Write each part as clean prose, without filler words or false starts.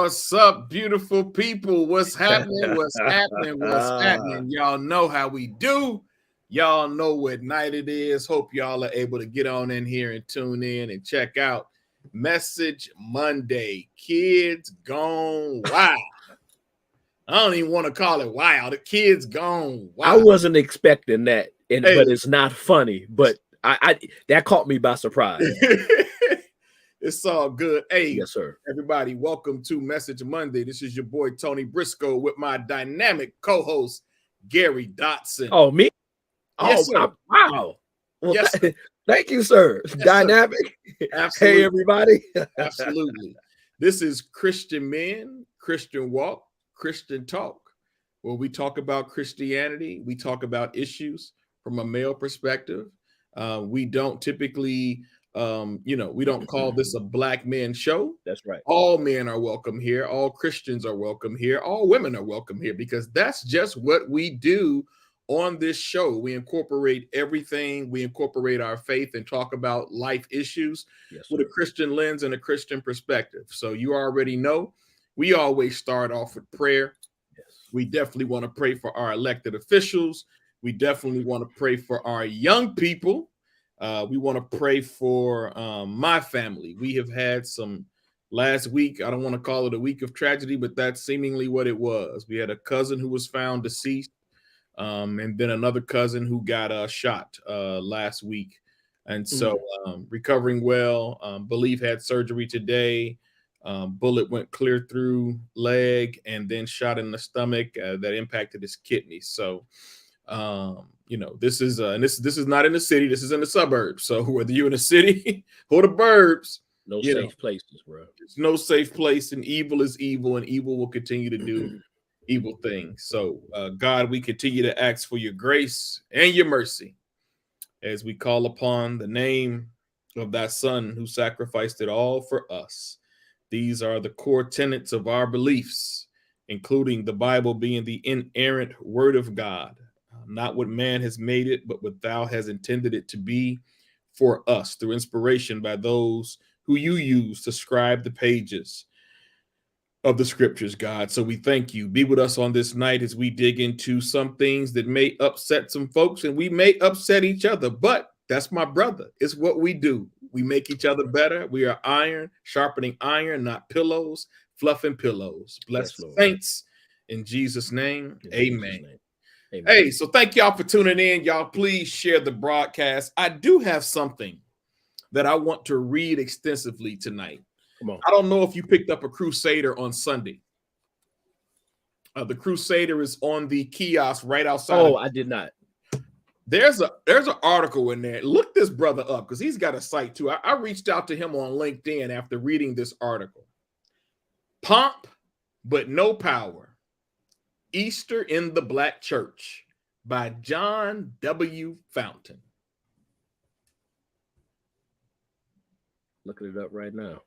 What's up, beautiful people? What's happening? What's happening? What's happening? Y'all know how we do. Y'all know what night it is. Hope y'all are able to get on in here and tune in and check out Message Monday. Kids gone wild. I don't even want to call it wild. The kids gone wild. I wasn't expecting that, but it's not funny. But I that caught me by surprise. It's all good. Hey, yes, sir. Everybody, welcome to Message Monday. This is your boy Tony Briscoe with my dynamic co-host Gary Dotson. Oh, me? Yes, sir. Wow. Well, yes, sir. Thank you, sir. Yes, dynamic. Sir. Absolutely. Hey, everybody. Absolutely. This is Christian Men, Christian Walk, Christian Talk, where we talk about Christianity. We talk about issues from a male perspective. We don't typically... we don't call this a black men show. That's right. All men are welcome here. All Christians are welcome here. All women are welcome here because that's just what we do on this show. We incorporate everything. We incorporate our faith and talk about life issues with a Christian lens and a Christian perspective. So you already know we always start off with prayer. Yes. We definitely want to pray for our elected officials. We definitely want to pray for our young people. We want to pray for my family. We have had some last week. I don't want to call it a week of tragedy, but that's seemingly what it was. We had a cousin who was found deceased, and then another cousin who got shot last week. And so recovering well, believe had surgery today. Bullet went clear through leg and then shot in the stomach that impacted his kidneys. So, this is this is not in the city. This is in the suburbs. So whether you're in the city or the burbs, no safe places, bro. There's no safe place, and evil is evil, and evil will continue to do evil things. So, God, we continue to ask for your grace and your mercy as we call upon the name of thy Son who sacrificed it all for us. These are the core tenets of our beliefs, including the Bible being the inerrant word of God. Not what man has made it, but what thou has intended it to be for us through inspiration by those who you use to scribe the pages of the scriptures, God. So we thank you. Be with us on this night as we dig into some things that may upset some folks and we may upset each other, but that's my brother. It's what we do. We make each other better. We are iron, sharpening iron, not pillows, fluffing pillows. Bless the saints in Jesus' name. Amen. Amen. Hey, so thank y'all for tuning in. Y'all, please share the broadcast. I do have something that I want to read extensively tonight. Come on. I don't know if you picked up a Crusader on Sunday. The Crusader is on the kiosk right outside. Oh, I did not. There's an article in there. Look this brother up because he's got a site too. I reached out to him on LinkedIn after reading this article. Pomp, but no power. Easter in the Black Church by John W. Fountain. Looking it up right now.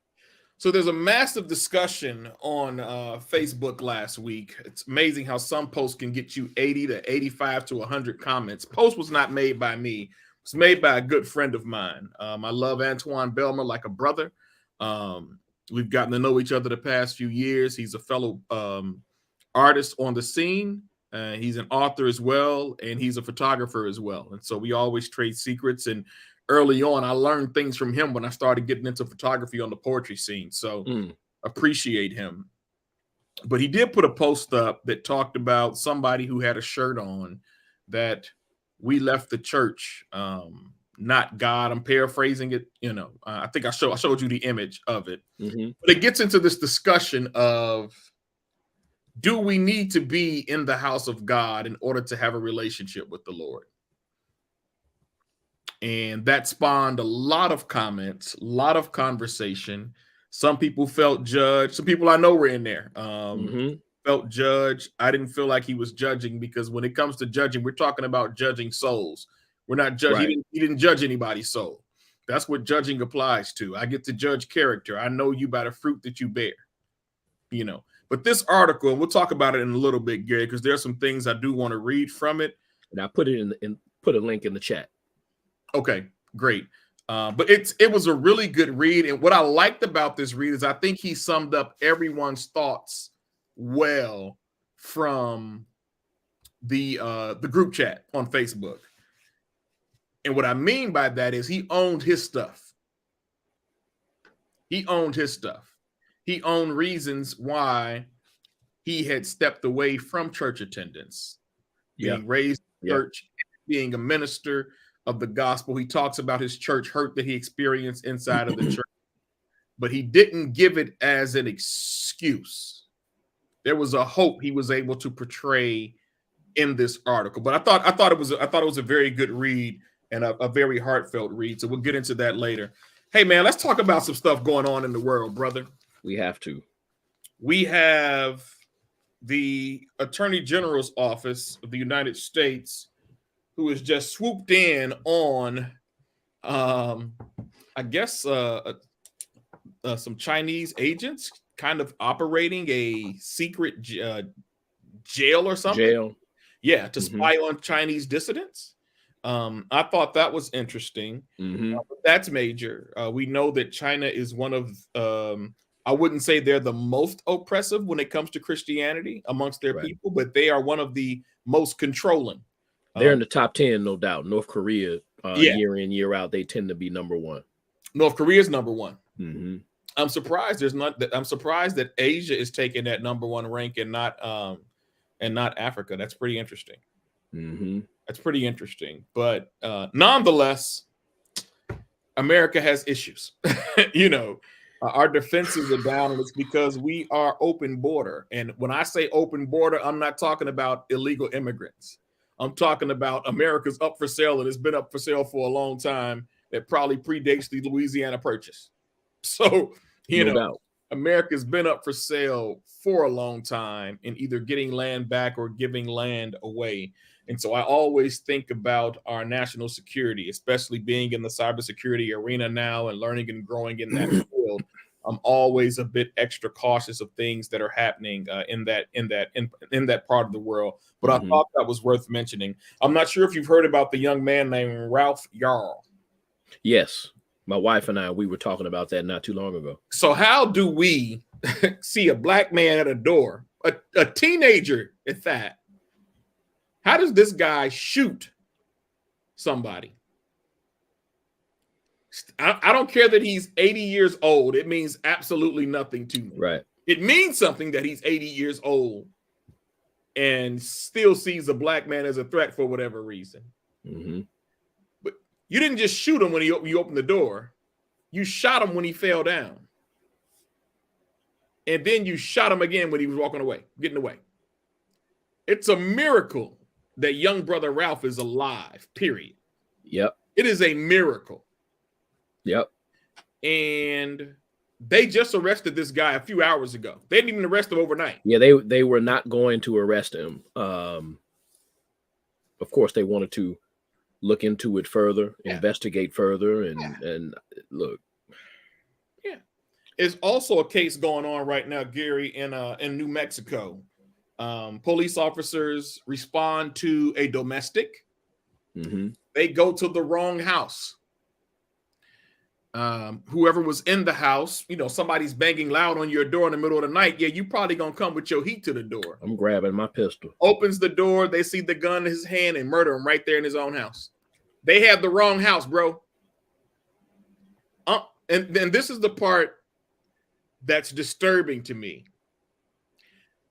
So there's a massive discussion on Facebook last week. It's amazing how some posts can get you 80 to 85 to 100 comments. Post was not made by me. It was made by a good friend of mine. I love Antoine Belmer like a brother. We've gotten to know each other the past few years. He's a fellow artist on the scene. He's an author as well, and he's a photographer as well. And so we always trade secrets. And early on, I learned things from him when I started getting into photography on the poetry scene. So appreciate him. But he did put a post up that talked about somebody who had a shirt on that we left the church, not God. I'm paraphrasing it. I think I showed you the image of it. But it gets into this discussion of, do we need to be in the house of God in order to have a relationship with the Lord? And that spawned a lot of comments, a lot of conversation. Some people felt judged. Some people I know were in there felt judged. I didn't feel like he was judging because when it comes to judging, we're talking about judging souls. We're not judging. Right. He didn't judge anybody's soul. That's what judging applies to. I get to judge character. I know you by the fruit that you bear. But this article, and we'll talk about it in a little bit, Gary, because there's some things I do want to read from it. And I put it put a link in the chat. Okay, great. But it was a really good read. And what I liked about this read is I think he summed up everyone's thoughts well from the group chat on Facebook. And what I mean by that is he owned his stuff. He owned his stuff. He owned reasons why he had stepped away from church attendance, being raised in church, being a minister of the gospel. He talks about his church hurt that he experienced inside of the church, but he didn't give it as an excuse. There was a hope he was able to portray in this article. But I thought it was a very good read and a very heartfelt read. So we'll get into that later. Hey man, let's talk about some stuff going on in the world, brother. We have to. We have the Attorney General's Office of the United States, who has just swooped in on, I guess, some Chinese agents kind of operating a secret jail or something. Jail. Yeah, to spy on Chinese dissidents. I thought that was interesting. But that's major. We know that China is one of, I wouldn't say they're the most oppressive when it comes to Christianity amongst their people, but they are one of the most controlling. They're in the top 10, no doubt. North Korea, year in, year out, they tend to be number one. North Korea is number one. I'm surprised I'm surprised that Asia is taking that number one rank and not Africa. That's pretty interesting. That's pretty interesting. But nonetheless, America has issues. Our defenses are down, and it's because we are open border. And when I say open border, I'm not talking about illegal immigrants. I'm talking about America's up for sale, and it's been up for sale for a long time. That probably predates the Louisiana Purchase. So, No doubt. America's been up for sale for a long time in either getting land back or giving land away. And so I always think about our national security, especially being in the cybersecurity arena now and learning and growing in that field. I'm always a bit extra cautious of things that are happening in that part of the world. But I thought that was worth mentioning. I'm not sure if you've heard about the young man named Ralph Yarl. Yes. My wife and I, we were talking about that not too long ago. So how do we see a black man at a door, a teenager at that? How does this guy shoot somebody? I don't care that he's 80 years old. It means absolutely nothing to me. Right. It means something that he's 80 years old and still sees a black man as a threat for whatever reason. But you didn't just shoot him when you opened the door. You shot him when he fell down. And then you shot him again when he was walking away, getting away. It's a miracle that young brother Ralph is alive, period. Yep. It is a miracle. Yep. And they just arrested this guy a few hours ago. They didn't even arrest him overnight. Yeah, they were not going to arrest him. Of course, they wanted to look into it further, investigate further, and look. Yeah. There's also a case going on right now, Gary, in New Mexico. Police officers respond to a domestic. They go to the wrong house. Whoever was in the house, somebody's banging loud on your door in the middle of the night. Yeah, you probably gonna come with your heat to the door. I'm grabbing my pistol. Opens the door, they see the gun in his hand and murder him right there in his own house. They have the wrong house, bro. And then this is the part that's disturbing to me.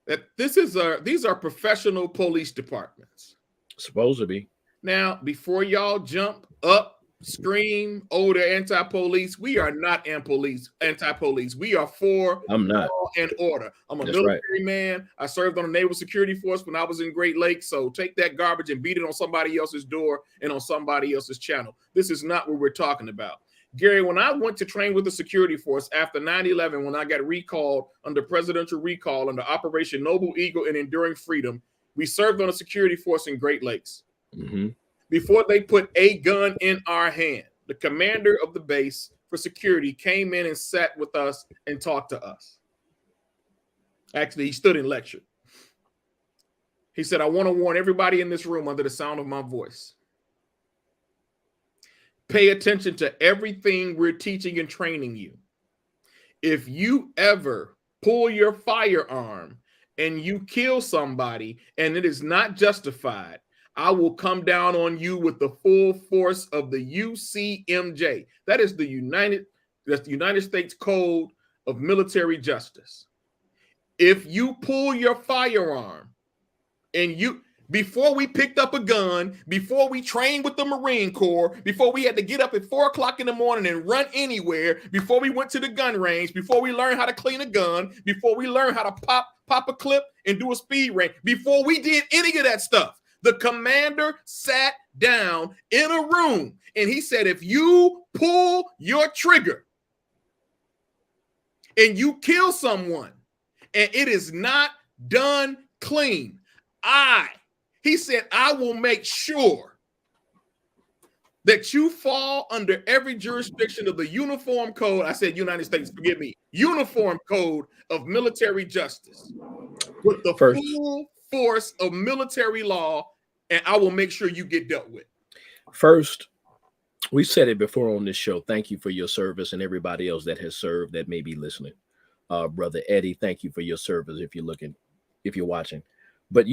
That these are professional police departments. Supposed to be. Now, before y'all jump up, scream, they're anti-police. We are not anti-police. We are for law and order. I'm a military man. I served on the Naval Security Force when I was in Great Lakes. So take that garbage and beat it on somebody else's door and on somebody else's channel. This is not what we're talking about. Gary, when I went to train with the security force after 9/11, when I got recalled under presidential recall under Operation Noble Eagle and Enduring Freedom, we served on a security force in Great Lakes. Before they put a gun in our hand, the commander of the base for security came in and sat with us and talked to us. Actually, he stood and lectured. He said, I want to warn everybody in this room under the sound of my voice. Pay attention to everything we're teaching and training you. If you ever pull your firearm and you kill somebody and it is not justified, I will come down on you with the full force of the UCMJ. That is the United States Code of Military Justice. If you pull your firearm and before we picked up a gun, before we trained with the Marine Corps, before we had to get up at 4 o'clock in the morning and run anywhere, before we went to the gun range, before we learned how to clean a gun, before we learned how to pop a clip and do a speed range, before we did any of that stuff, the commander sat down in a room and he said, if you pull your trigger and you kill someone and it is not done clean, he said, I will make sure that you fall under every jurisdiction of the Uniform Code. I said United States, forgive me. Uniform Code of Military Justice with the full force of military law, and I will make sure you get dealt with. First, we said it before on this show. Thank you for your service and everybody else that has served that may be listening. Brother Eddie, thank you for your service if you're watching. But,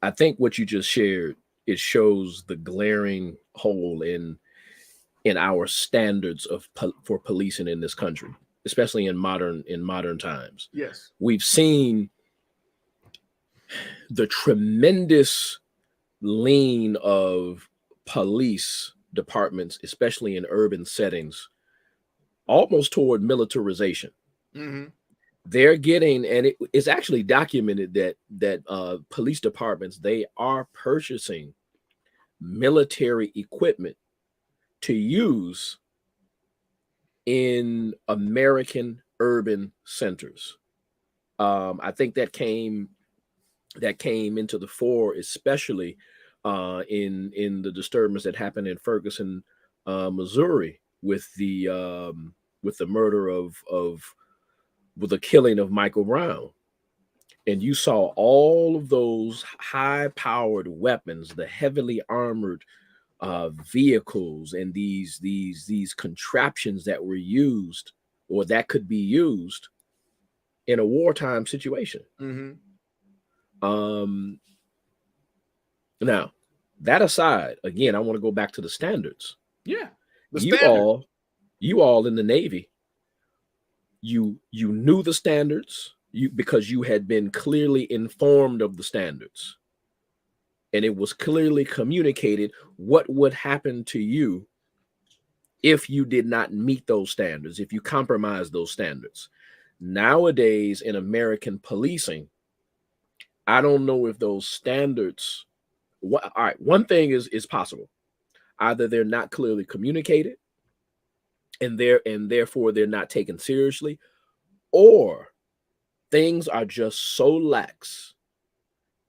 I think what you just shared, it shows the glaring hole in our standards for policing in this country, especially in modern times. Yes. We've seen the tremendous lean of police departments, especially in urban settings, almost toward militarization. Mm-hmm. They're getting, and it's actually documented that police departments, they are purchasing military equipment to use in American urban centers. I think that came into the fore, especially in the disturbance that happened in Ferguson, Missouri, with the murder with the killing of Michael Brown. And you saw all of those high-powered weapons, the heavily armored vehicles, and these contraptions that were used or that could be used in a wartime situation. Mm-hmm. Now, that aside, again, I want to go back to the standards. Yeah. You all in the Navy, you knew the standards because you had been clearly informed of the standards. And it was clearly communicated what would happen to you if you did not meet those standards, if you compromised those standards. Nowadays in American policing, I don't know if those standards, all right, one thing is possible. Either they're not clearly communicated and therefore they're not taken seriously, or things are just so lax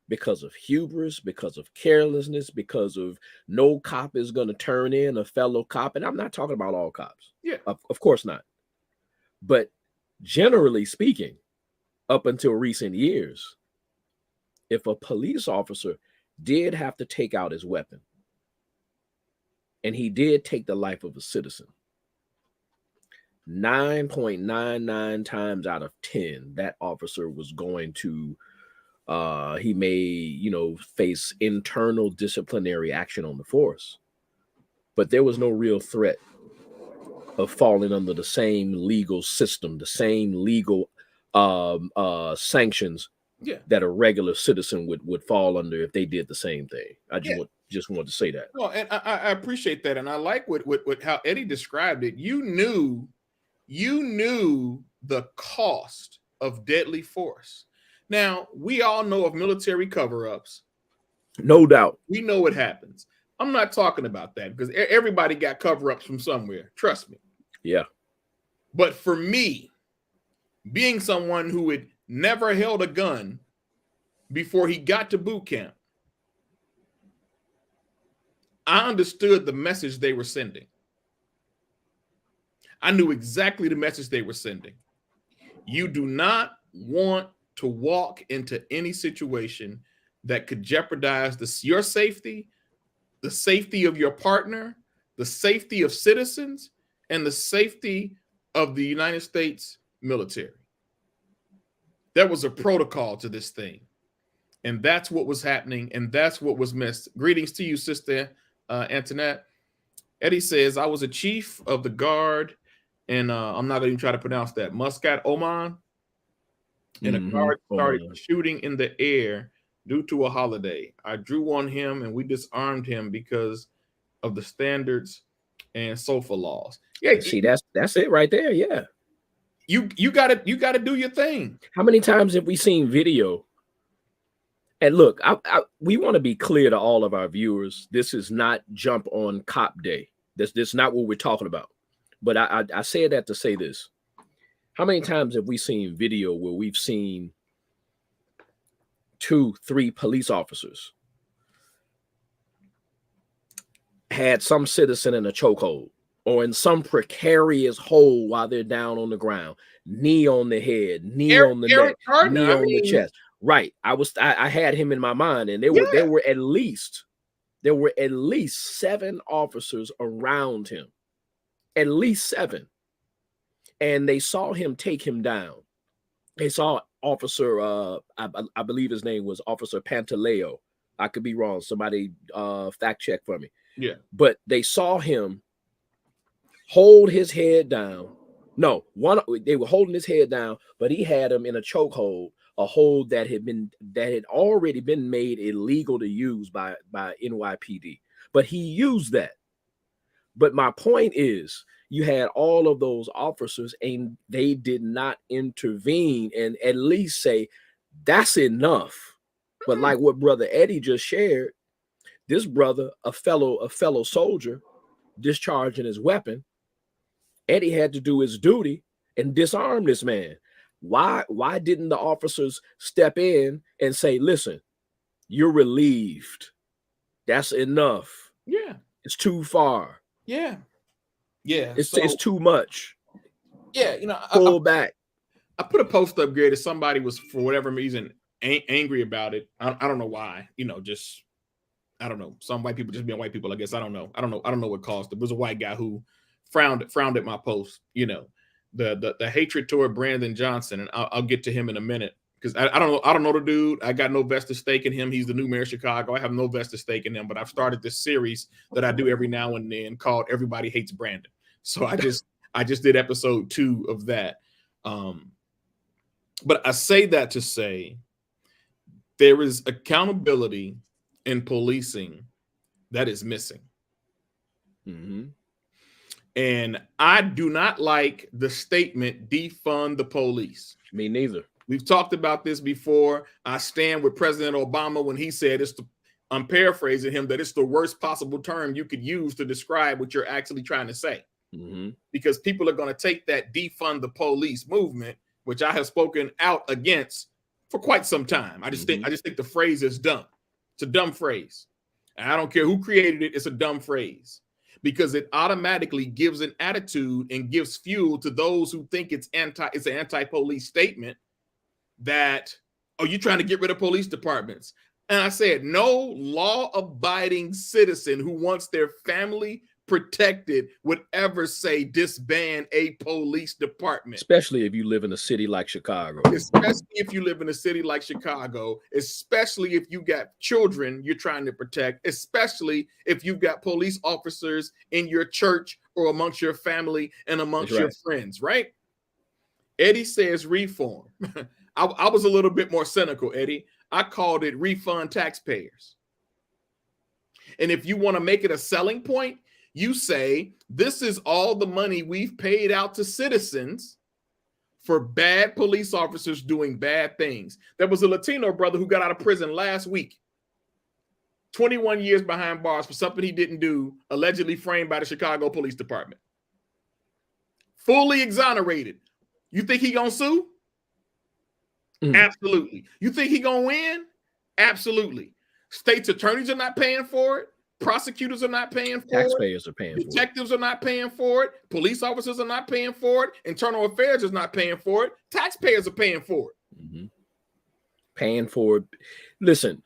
because of hubris, because of carelessness, because of no cop is going to turn in a fellow cop. And I'm not talking about all cops. Yeah. Of course not. But generally speaking, up until recent years, if a police officer did have to take out his weapon and he did take the life of a citizen, 9.99 times out of 10, that officer was going to, he may, face internal disciplinary action on the force. But there was no real threat of falling under the same legal system, the same legal sanctions that a regular citizen would fall under if they did the same thing. I just want to say that. No, and I appreciate that. And I like what how Eddie described it. You knew the cost of deadly force. Now, we all know of military cover-ups. No doubt. We know what happens. I'm not talking about that because everybody got cover-ups from somewhere. Trust me. Yeah. But for me, being someone who had never held a gun before he got to boot camp, I understood the message they were sending. I knew exactly the message they were sending. You do not want to walk into any situation that could jeopardize your safety, the safety of your partner, the safety of citizens and the safety of the United States military. There was a protocol to this thing. And that's what was happening. And that's what was missed. Greetings to you, Sister Antoinette. Eddie says, I was a chief of the guard, and I'm not going to try to pronounce that, Muscat, Oman. And a guard started shooting in the air due to a holiday. I drew on him, and we disarmed him because of the standards and SOFA laws. Yeah, see, that's it right there. Yeah, you gotta do your thing. How many times have we seen video? And look, we want to be clear to all of our viewers. This is not jump on cop day. This is not what we're talking about. But I say that to say this. How many times have we seen video where we've seen 2, 3 police officers had some citizen in a chokehold or in some precarious hole while they're down on the ground, knee on the head, knee on the neck, knee on the chest? Right. I had him in my mind, and there were at least 7 officers around him. At least 7. And they saw him take him down. They saw Officer, I believe his name was Officer Pantaleo. I could be wrong. Somebody fact check for me. Yeah. But they saw him hold his head down. No, they were holding his head down, but he had him in a chokehold, a hold that had already been made illegal to use by NYPD. But he used that. But my point is, you had all of those officers and they did not intervene and at least say, that's enough. But like what Brother Eddie just shared, this brother, a fellow soldier, discharging his weapon, Eddie had to do his duty and disarm this man. Why didn't the officers step in and say, listen, you're relieved. That's enough. Yeah. It's too far. Yeah. Yeah. It's too much. Yeah. Pull back. I put a post up, Gary, that somebody was, for whatever reason, angry about it. I don't know why, I don't know. Some white people just being white people, I guess. I don't know what caused it. It was a white guy who frowned at my post, the hatred toward Brandon Johnson. And I'll get to him in a minute because I don't know the dude. I got no vested stake in him. He's the new mayor of Chicago. I have no vested stake in him, but I've started this series that I do every now and then called Everybody Hates Brandon. So I just did episode 2 of that. But I say that to say there is accountability in policing that is missing. Mm-hmm. And I do not like the statement, defund the police. Me neither. We've talked about this before. I stand with President Obama when he said, I'm paraphrasing him, that it's the worst possible term you could use to describe what you're actually trying to say. Mm-hmm. Because people are going to take that defund the police movement, which I have spoken out against for quite some time. I just think the phrase is dumb. It's a dumb phrase. And I don't care who created it. It's a dumb phrase because it automatically gives an attitude and gives fuel to those who think it's an anti-police statement that, oh, you're trying to get rid of police departments. And I said, no law-abiding citizen who wants their family protected would ever say disband a police department. Especially if you live in a city like Chicago. Especially if you live in a city like Chicago. Especially if you got children you're trying to protect. Especially if you've got police officers in your church or amongst your family and amongst your friends, right? Eddie says reform. I was a little bit more cynical, Eddie. I called it refund taxpayers. And if you want to make it a selling point, you say, this is all the money we've paid out to citizens for bad police officers doing bad things. There was a Latino brother who got out of prison last week, 21 years behind bars for something he didn't do, allegedly framed by the Chicago Police Department. Fully exonerated. You think he gonna sue? Absolutely. You think he gonna win? Absolutely. State's attorneys are not paying for it. Prosecutors are not paying for it. Taxpayers are paying for it. Detectives are not paying for it. Police officers are not paying for it. Internal Affairs is not paying for it. Taxpayers are paying for it. Mm-hmm. Paying for it. Listen,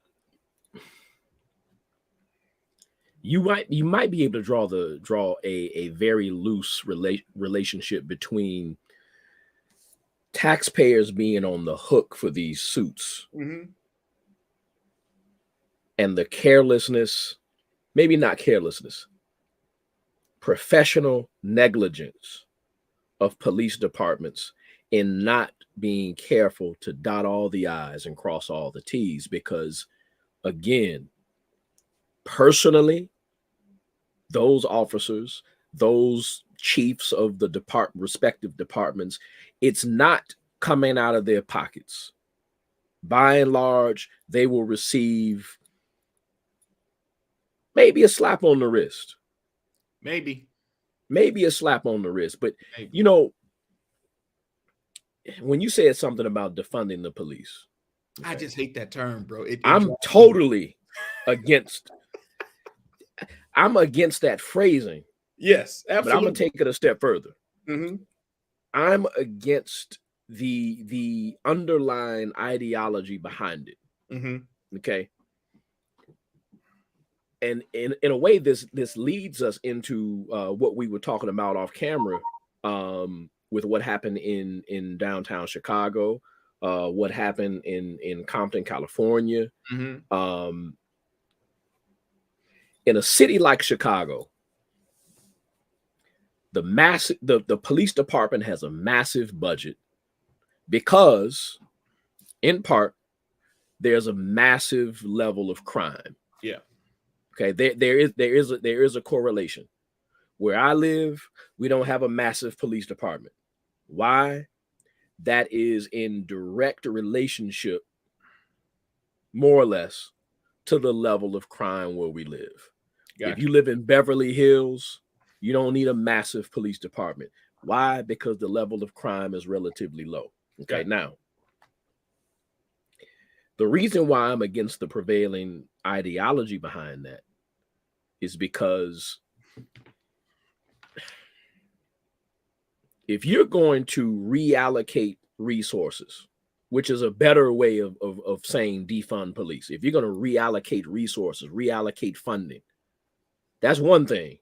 you might be able to draw a very loose relationship between taxpayers being on the hook for these suits and the carelessness, maybe not carelessness, professional negligence of police departments in not being careful to dot all the I's and cross all the T's. Because again, personally, those officers, those chiefs of the respective departments, it's not coming out of their pockets. By and large, they will receive maybe a slap on the wrist. Maybe a slap on the wrist. But, you know, when you said something about defunding the police, okay, I just hate that term, bro. I'm totally against. I'm against that phrasing. Yes, absolutely. But I'm gonna take it a step further. I'm against the underlying ideology behind it. Okay. And in a way, this leads us into what we were talking about off camera, with what happened in downtown Chicago, what happened in Compton, California. In a city like Chicago, the police department has a massive budget because, in part, there's a massive level of crime. Yeah. Okay. There is a correlation. Where I live, we don't have a massive police department. Why? That is in direct relationship, more or less, to the level of crime where we live. Gotcha. If you live in Beverly Hills, you don't need a massive police department. Why? Because the level of crime is relatively low. Okay. Gotcha. Now, the reason why I'm against the prevailing ideology behind that is because if you're going to reallocate resources, which is a better way of saying defund police, if you're going to reallocate resources, reallocate funding, that's one thing.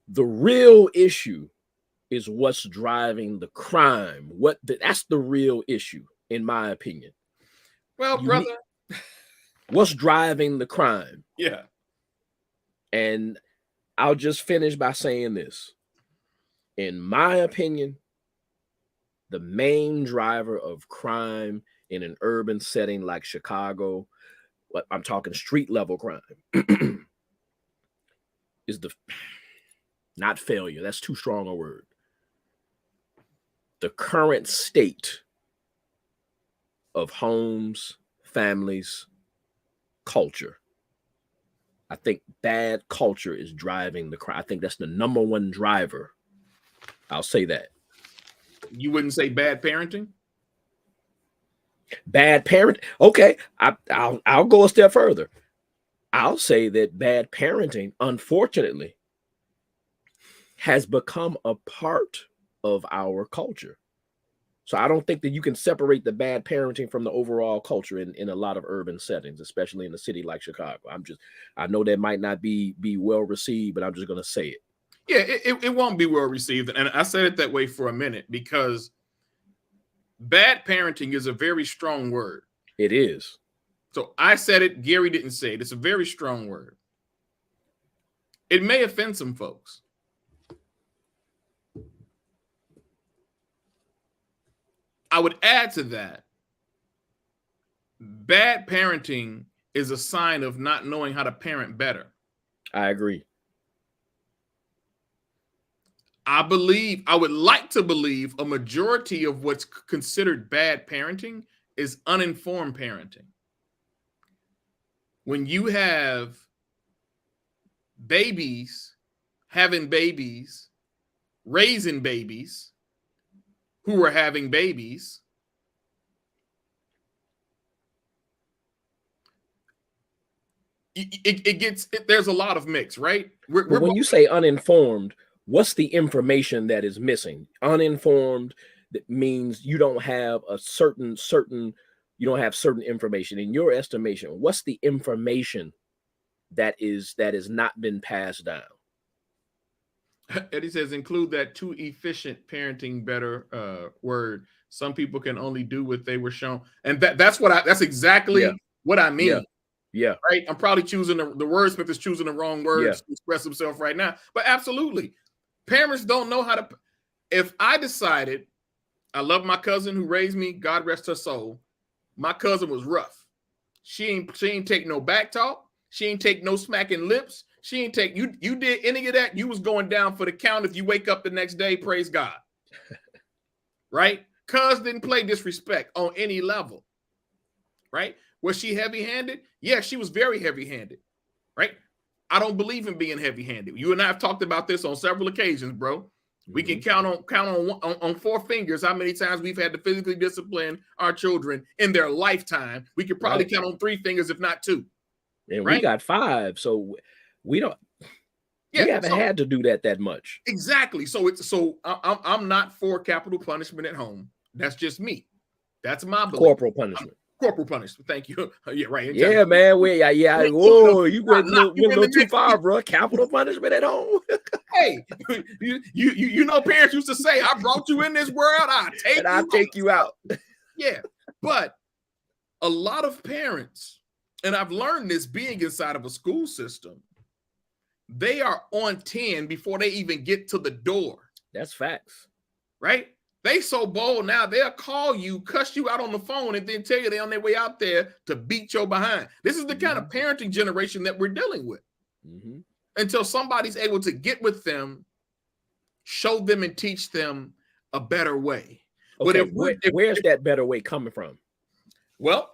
The real issue is what's driving the crime. That's the real issue, in my opinion. Well, brother, what's driving the crime? Yeah. And I'll just finish by saying this. In my opinion, the main driver of crime in an urban setting like Chicago, I'm talking street level crime, is not failure. That's too strong a word. The current state of homes, families, culture. I think bad culture is driving the crime. I think that's the number one driver. I'll say that. You wouldn't say bad parenting? Bad parent. Okay, I'll go a step further. I'll say that bad parenting, unfortunately, has become a part of our culture. So I don't think that you can separate the bad parenting from the overall culture in a lot of urban settings, especially in a city like Chicago. I know that might not be well received, but I'm just going to say it. Yeah, it won't be well received. And I said it that way for a minute because bad parenting is a very strong word. It is. So I said it. Gary didn't say it. It's a very strong word. It may offend some folks. I would add to that, bad parenting is a sign of not knowing how to parent better. I agree. I would like to believe a majority of what's considered bad parenting is uninformed parenting. When you have babies, having babies, raising babies, who are having babies, there's a lot of mix, right? When you say uninformed, what's the information that is missing? Uninformed, that means you don't have a certain, you don't have certain information. In your estimation, what's the information that is not been passed down. Eddie says, include that too efficient parenting better word. Some people can only do what they were shown. And that's exactly what I mean. Yeah. Right. I'm probably choosing the wordsmith is choosing the wrong words to express himself right now. But absolutely. Parents don't know how to. If I decided I love my cousin who raised me, God rest her soul. My cousin was rough. She ain't take no back talk. She ain't take no smacking lips. She ain't take you did any of that. You was going down for the count. If you wake up the next day, praise God. Right? Cuz didn't play disrespect on any level. Right? Was she heavy-handed? Yeah, she was very heavy-handed. Right? I don't believe in being heavy-handed. You and I have talked about this on several occasions, bro. We can count on 4 fingers how many times we've had to physically discipline our children in their lifetime. We could probably count on 3 fingers, if not 2. And we got 5, so we don't. We haven't had to do that much. Exactly. So I'm not for capital punishment at home. That's just me. That's my belief. Corporal punishment. Corporal punishment. Thank you. Yeah, right. Yeah, man. Whoa, you went a little too far, bro. Capital punishment at home. Hey, you know, parents used to say, "I brought you in this world. I'll take you out." Yeah, but a lot of parents, and I've learned this being inside of a school system, they are on 10 before they even get to the door. That's facts, right? They so bold now, they'll call you, cuss you out on the phone, and then tell you they're on their way out there to beat your behind. This is the kind of parenting generation that we're dealing with. Until somebody's able to get with them, show them and teach them a better way. Okay, but where's that better way coming from? Well,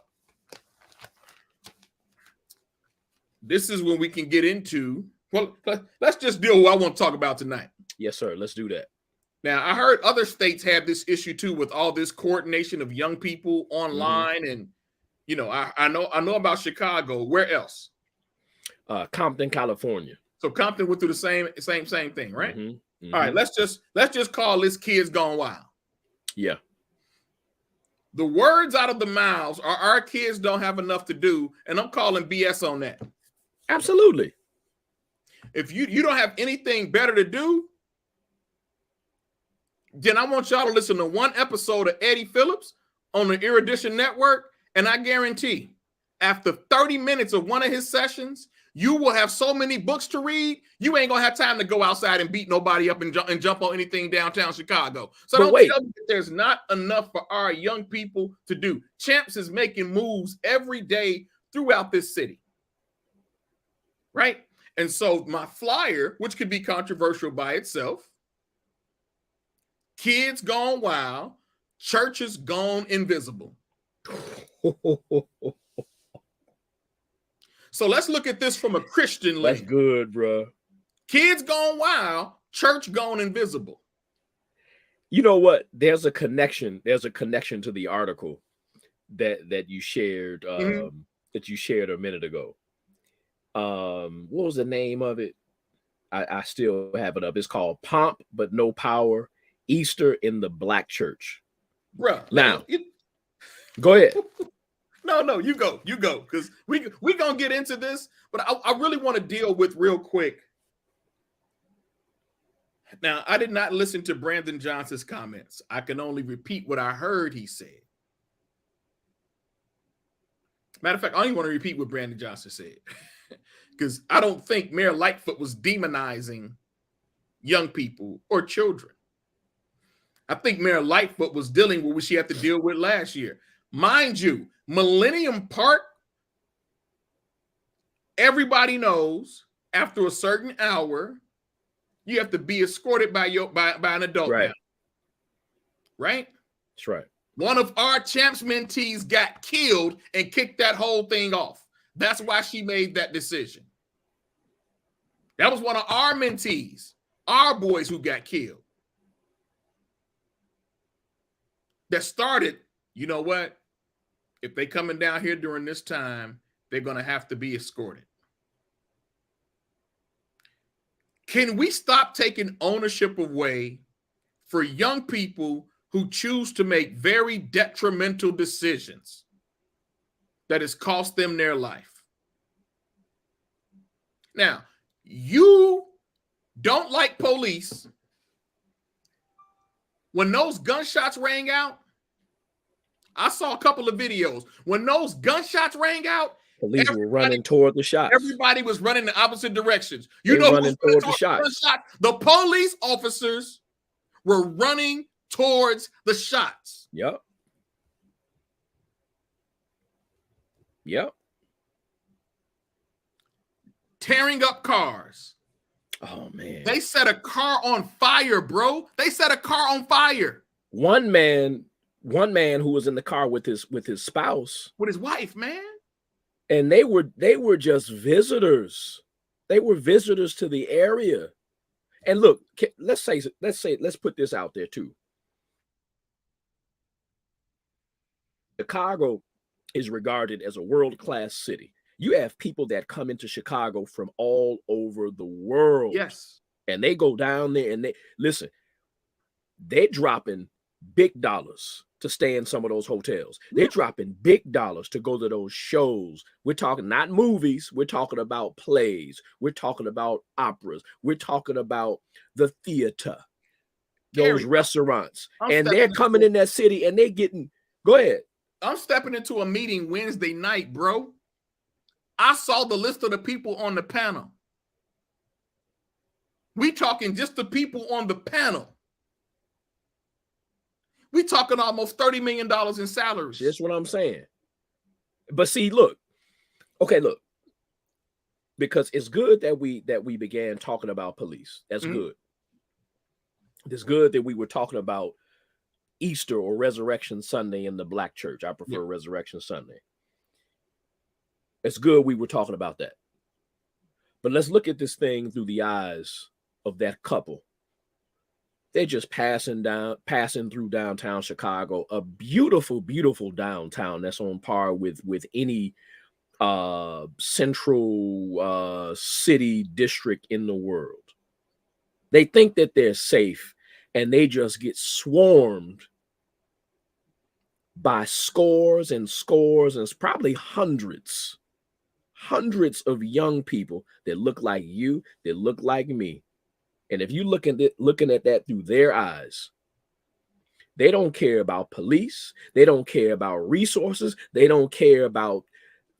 this is when we can get into, let's just deal with what I want to talk about tonight. Yes, sir. Let's do that. Now, I heard other states have this issue too with all this coordination of young people online, and you know, I know about Chicago. Where else? Compton, California. So Compton went through the same thing, right? All right, let's just call this Kids Gone Wild. Yeah. The words out of the mouths are our kids don't have enough to do, and I'm calling BS on that. Absolutely. If you don't have anything better to do, then I want y'all to listen to one episode of Eddie Phillips on the Erudition Network, and I guarantee after 30 minutes of one of his sessions, you will have so many books to read, you ain't gonna have time to go outside and beat nobody up and jump on anything downtown Chicago. So don't tell me that there's not enough for our young people to do. Champs is making moves every day throughout this city, right? And so my flyer, which could be controversial by itself, Kids Gone Wild, Churches Gone Invisible. So let's look at this from a Christian lens. That's good, bro. Kids Gone Wild, Church Gone Invisible. You know what? There's a connection. There's a connection to the article that you shared that you shared a minute ago. What was the name of it? I still have it up. It's called Pomp But No Power. Easter in the Black Church. Bro, now go ahead. No, you go, because we gonna get into this, but I really want to deal with real quick. Now, I did not listen to Brandon Johnson's comments. I can only repeat what I heard he said. Matter of fact, I don't even want to repeat what Brandon Johnson said because I don't think Mayor Lightfoot was demonizing young people or children. I think Mayor Lightfoot was dealing with what she had to deal with last year. Mind you, Millennium Park, everybody knows after a certain hour, you have to be escorted by an adult. Right. Now. Right? That's right. One of our champs mentees got killed and kicked that whole thing off. That's why she made that decision. That was one of our mentees, our boys who got killed. That started, you know what? If they coming down here during this time, they're going to have to be escorted. Can we stop taking ownership away for young people who choose to make very detrimental decisions that has cost them their life? Now, you don't like police. When those gunshots rang out, I saw a couple of videos. When those gunshots rang out, police were running toward the shots. Everybody was running in opposite directions. You know, running toward the shots. The police officers were running towards the shots. Yep. Yep. Tearing up cars. Oh man. They set a car on fire, bro. They set a car on fire. One man who was in the car with his spouse, with his wife, man. And they were just visitors. They were visitors to the area. And look, let's put this out there too. Chicago is regarded as a world-class city. You have people that come into Chicago from all over the world. Yes. And they go down there and they're dropping big dollars to stay in some of those hotels. They're dropping big dollars to go to those shows. We're talking not movies. We're talking about plays. We're talking about operas. We're talking about the theater, those restaurants. And they're coming in that city and they're getting, go ahead. I'm stepping into a meeting Wednesday night, bro. I saw the list of the people on the panel. We talking just the people on the panel. We talking almost $30 million in salaries. That's what I'm saying. But see, look, because it's good that we began talking about police. That's good. It's good that we were talking about Easter or Resurrection Sunday in the Black church. I prefer Resurrection Sunday. It's good we were talking about that. But let's look at this thing through the eyes of that couple. They're just passing through downtown Chicago, a beautiful, beautiful downtown that's on par with any central city district in the world. They think that they're safe, and they just get swarmed by scores and scores and probably hundreds of young people that look like you, that look like me. And if you looking at that through their eyes, they don't care about police. They don't care about resources. They don't care about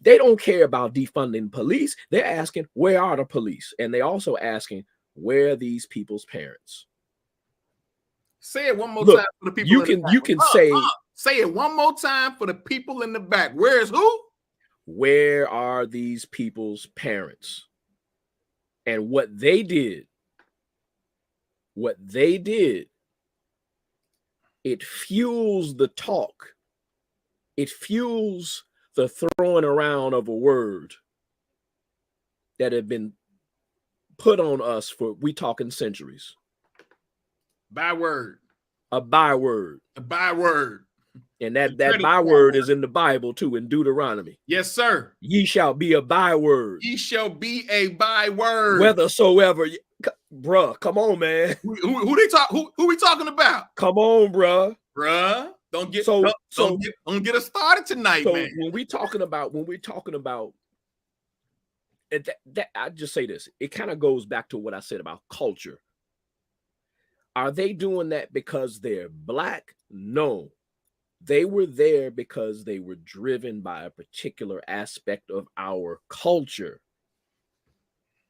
defunding police. They're asking, where are the police? And they also asking, where are these people's parents? Say it one more time for the people. You can say it one more time for the people in the back. Where's who? Where are these people's parents? And what they did, it fuels the talk. It fuels the throwing around of a word that had been put on us for, we talking centuries. Byword. A byword. A byword. And that byword is in the Bible too, in Deuteronomy. Yes, sir. Ye shall be a byword. Ye shall be a byword. Whithersoever. Bruh, come on, man. Who we talking about? Come on, bruh. Don't get us started tonight, so man. When we're talking about that I just say this, it kind of goes back to what I said about culture. Are they doing that because they're Black? No. They were there because they were driven by a particular aspect of our culture.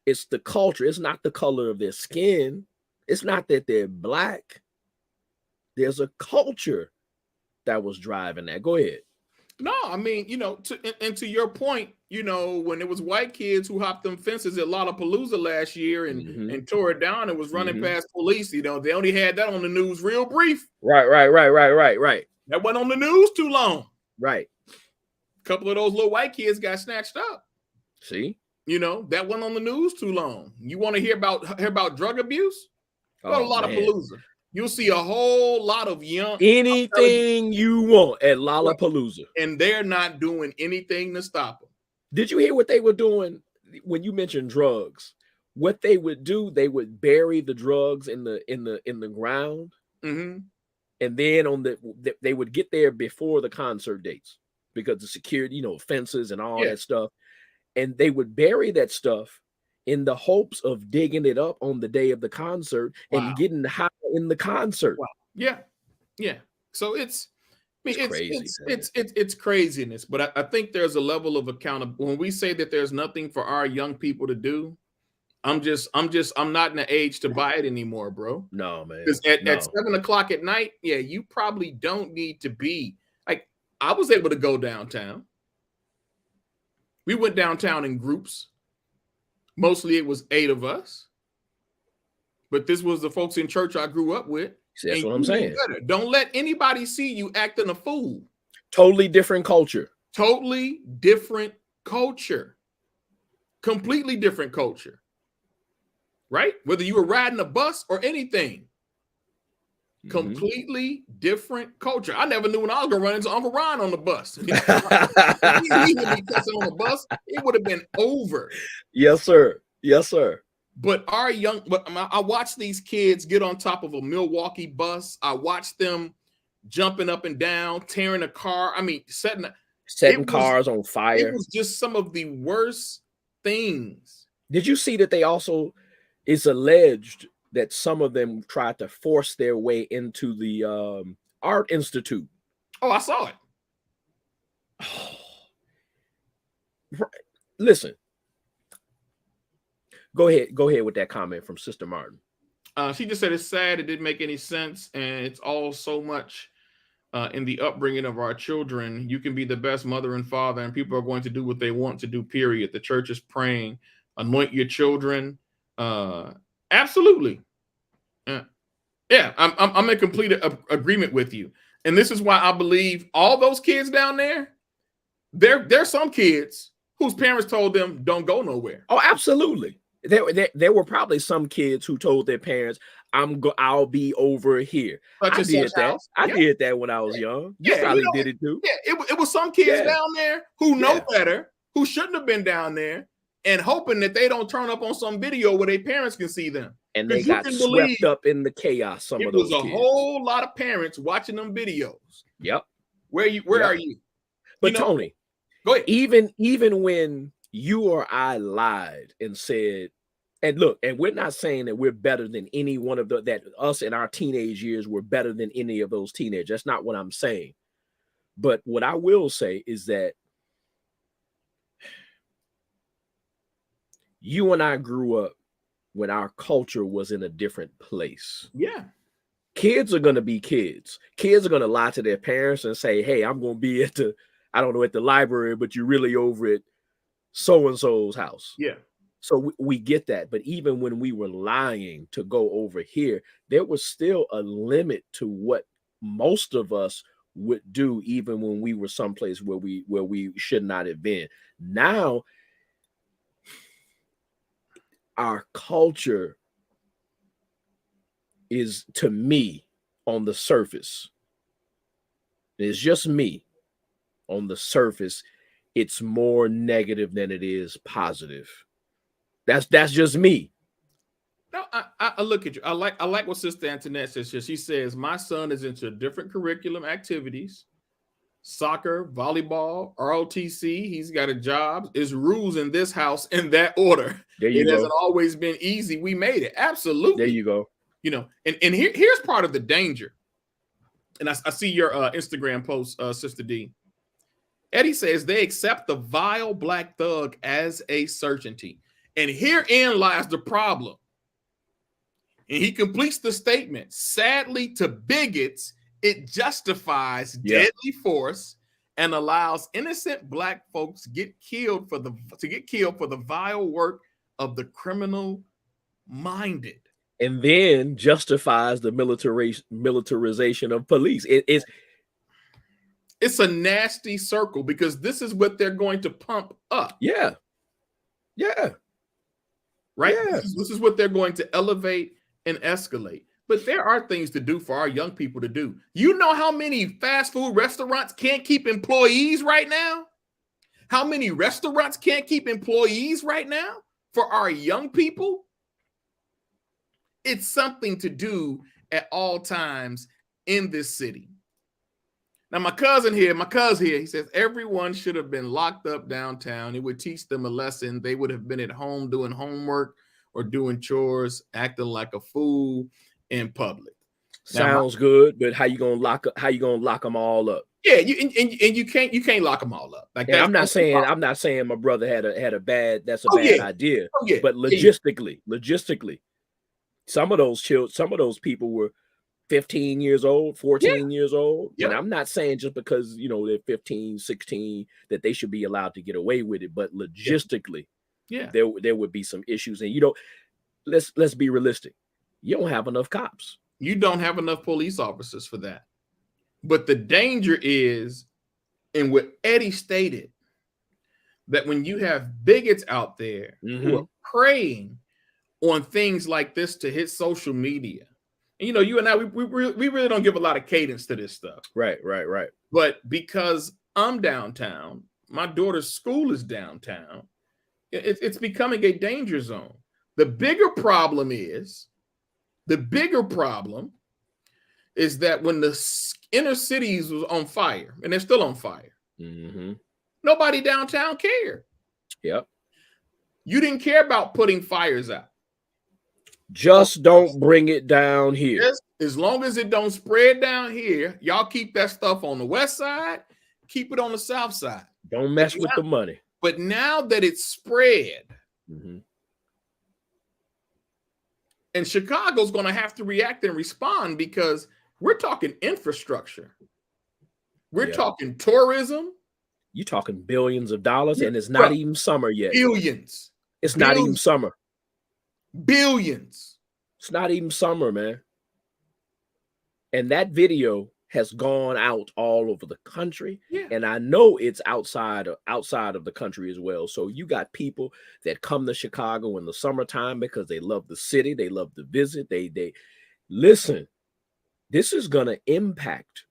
It's the culture. It's not the color of their skin. It's not that they're Black. There's a culture that was driving that. Go ahead. No, I mean, to your point, when it was white kids who hopped them fences at Lollapalooza last year and tore it down and was running past police, they only had that on the news real brief. Right. That wasn't on the news too long. Right. A couple of those little white kids got snatched up. See? That wasn't on the news too long. You want to hear about drug abuse? Go to Lollapalooza. You'll see a whole lot of young anything you want at Lollapalooza. And they're not doing anything to stop them. Did you hear what they were doing when you mentioned drugs? What they would do, they would bury the drugs in the ground. Mm-hmm. And then they would get there before the concert dates because the security, fences and all that stuff. And they would bury that stuff in the hopes of digging it up on the day of the concert and Wow. getting high in the concert. Wow. Yeah. Yeah. So it's, I mean, It's crazy. it's craziness, but I think there's a level of accountability. When we say that there's nothing for our young people to do, I'm not in the age to buy it anymore, bro. No, man. Because at No. 7 o'clock at night, yeah, you probably don't need to be like, I was able to go downtown. We went downtown in groups. Mostly it was 8 of us. But this was the folks in church I grew up with. See, that's and what I'm you knew saying. better. Don't let anybody see you acting a fool. Totally different culture. Totally different culture. Completely different culture. Right? Whether you were riding a bus or anything. Completely different culture. I never knew when I was gonna run into Uncle Ron on the bus. He would be cussing on the bus. It would have been over. Yes, sir. Yes, sir. But I watch these kids get on top of a Milwaukee bus. I watch them jumping up and down, tearing a car. I mean, setting cars on fire. It was just some of the worst things. Did you see that they also, it's alleged that some of them tried to force their way into the art institute? Oh, I saw it. Listen. Go ahead with that comment from Sister Martin. She just said it's sad. It didn't make any sense. And it's all so much in the upbringing of our children. You can be the best mother and father, and people are going to do what they want to do, period. The church is praying. Anoint your children. Absolutely. Yeah, I'm in complete agreement with you. And this is why I believe all those kids down there, there's some kids whose parents told them don't go nowhere. Oh, absolutely. There were probably some kids who told their parents, I'll be over here. I did that. I did that when I was young. You probably did it too. Yeah, it was some kids down there who know better, who shouldn't have been down there, and hoping that they don't turn up on some video where their parents can see them. And they got swept up in the chaos. Some of those kids. It was a whole lot of parents watching them videos. Yep. Where are you? But Tony, go ahead. Even when you or I lied and said, and look, and we're not saying that we're better than any one of that us in our teenage years were better than any of those teenagers. That's not what I'm saying. But what I will say is that you and I grew up when our culture was in a different place. Yeah. Kids are going to be kids. Kids are going to lie to their parents and say, hey, I'm going to be at the library, but you're really over at so-and-so's house. Yeah. So we get that. But even when we were lying to go over here, there was still a limit to what most of us would do, even when we were someplace where we should not have been. Now, our culture is, to me, on the surface, it's just me, on the surface, it's more negative than it is positive. That's just me. No, I look at you. I like what Sister Antoinette says here. She says, my son is into different curriculum activities, soccer, volleyball, ROTC. He's got a job. There's rules in this house in that order. It hasn't always been easy. We made it. Absolutely. There you go. You know, and here's part of the danger. And I see your Instagram post, Sister D. Eddie says they accept the vile black thug as a certainty. And herein lies the problem. And he completes the statement. Sadly, to bigots, it justifies deadly force and allows innocent black folks to get killed for the vile work of the criminal minded. And then justifies the militarization of police. It's a nasty circle because this is what they're going to pump up. Yeah. Yeah. Right? Yeah. This is what they're going to elevate and escalate. But there are things to do for our young people to do. You know how many fast food restaurants can't keep employees right now? How many restaurants can't keep employees right now for our young people? It's something to do at all times in this city. Now, my cousin here, he says everyone should have been locked up downtown. It would teach them a lesson. They would have been at home doing homework or doing chores, acting like a fool in public. Sounds good, but how you gonna lock them all up? Yeah, you can't lock them all up. Like and I'm not saying my brother had a bad idea. Oh, yeah. But logistically, some of those people were 15 years old, 14 years old. And I'm not saying just because they're 15, 16 that they should be allowed to get away with it, but logistically, there would be some issues. And let's be realistic. You don't have enough cops. You don't have enough police officers for that. But the danger is, and what Eddie stated, that when you have bigots out there who are preying on things like this to hit social media, and you and I, we really don't give a lot of cadence to this stuff. Right. But because I'm downtown, my daughter's school is downtown, it's becoming a danger zone. The bigger problem is that when the inner cities was on fire, and they're still on fire, nobody downtown cared. Yep. You didn't care about putting fires out. Just don't bring it down here. Yes, as long as it don't spread down here, y'all keep that stuff on the west side, keep it on the south side. Don't mess with the money. But now that it's spread, and Chicago's going to have to react and respond, because we're talking infrastructure. We're talking tourism. You're talking billions of dollars, and it's not even summer yet. Billions. It's not even summer. Billions. It's not even summer, man. And that video has gone out all over the country. Yeah. And I know it's outside of the country as well. So you got people that come to Chicago in the summertime because they love the city, they love to visit. They listen, this is gonna impact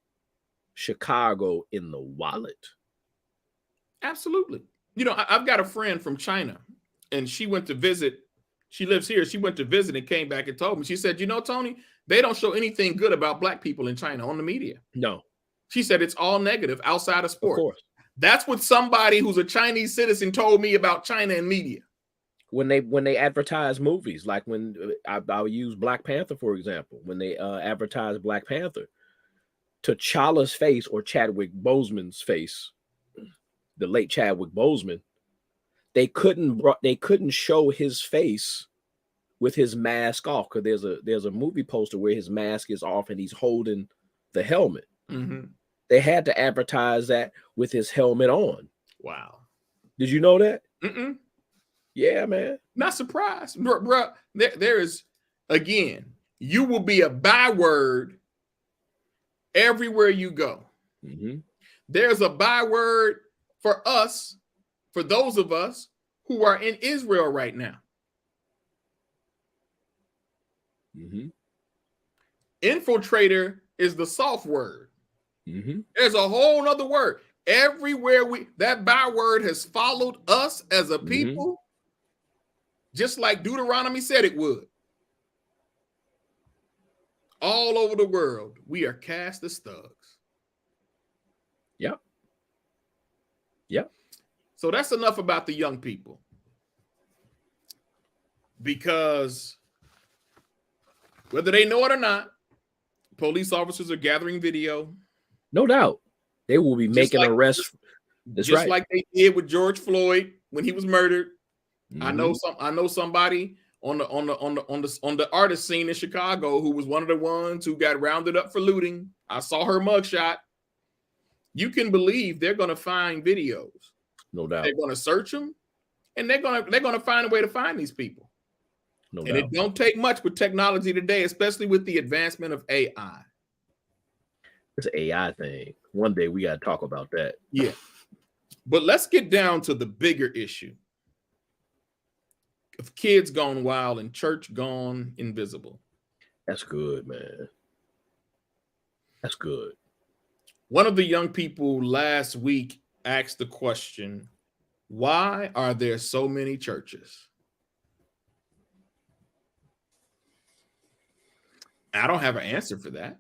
Chicago in the wallet. Absolutely. I've got a friend from China, and she went to visit. She lives here. She went to visit and came back and told me. She said, Tony, they don't show anything good about black people in China on the media. No. She said it's all negative outside of sports. Of course. That's what somebody who's a Chinese citizen told me about China and media. When they advertise movies, like when I'll use Black Panther, for example, when they advertise Black Panther, T'Challa's face, or Chadwick Boseman's face, the late Chadwick Boseman, they couldn't show his face with his mask off, because there's a movie poster where his mask is off and he's holding the helmet. They had to advertise that with his helmet on. Wow. Did you know that? Yeah, man. Not surprised. Bro, there is, again, you will be a byword everywhere you go. There's a byword for us, for those of us who are in Israel right now. Infiltrator is the soft word. There's a whole nother word. Everywhere that byword has followed us as a people, just like Deuteronomy said it would. All over the world, we are cast as thugs. Yep. So that's enough about the young people. Because whether they know it or not, police officers are gathering video. No doubt. They will be making arrests. Just like they did with George Floyd when he was murdered. I know somebody on the artist scene in Chicago who was one of the ones who got rounded up for looting. I saw her mugshot. You can believe they're going to find videos. No doubt. They're going to search them, and they're going to find a way to find these people. No and doubt. It don't take much with technology today, especially with the advancement of AI. It's an AI thing. One day we got to talk about that. Yeah. But let's get down to the bigger issue of kids gone wild and church gone invisible. That's good, man. That's good. One of the young people last week asked the question, why are there so many churches? I don't have an answer for that.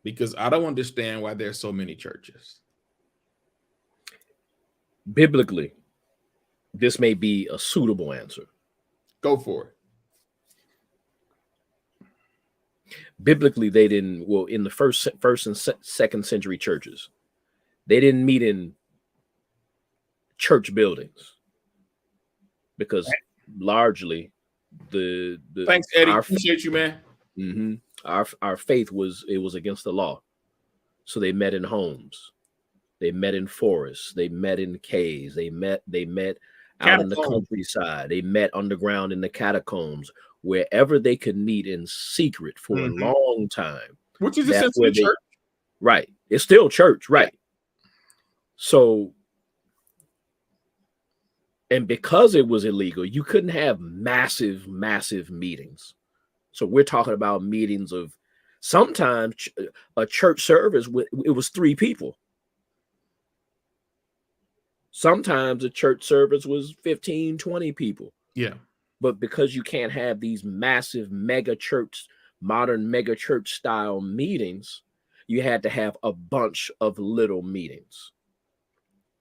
Because I don't understand why there's so many churches. Biblically, this may be a suitable answer. Go for it. Biblically, they didn't, well, in the first and second century churches, they didn't meet in church buildings because largely the thanks, Eddie. Appreciate you, man. Mm-hmm, our faith was against the law. So they met in homes, they met in forests, they met in caves, they met out in the countryside, they met underground in the catacombs, wherever they could meet in secret for a long time. Which is essentially church. Right. It's still church, right? Yeah. So, and because it was illegal, you couldn't have massive meetings. So we're talking about meetings of sometimes a church service, it was 3 people. Sometimes a church service was 15, 20 people. Yeah. But because you can't have these massive modern mega church style meetings, you had to have a bunch of little meetings.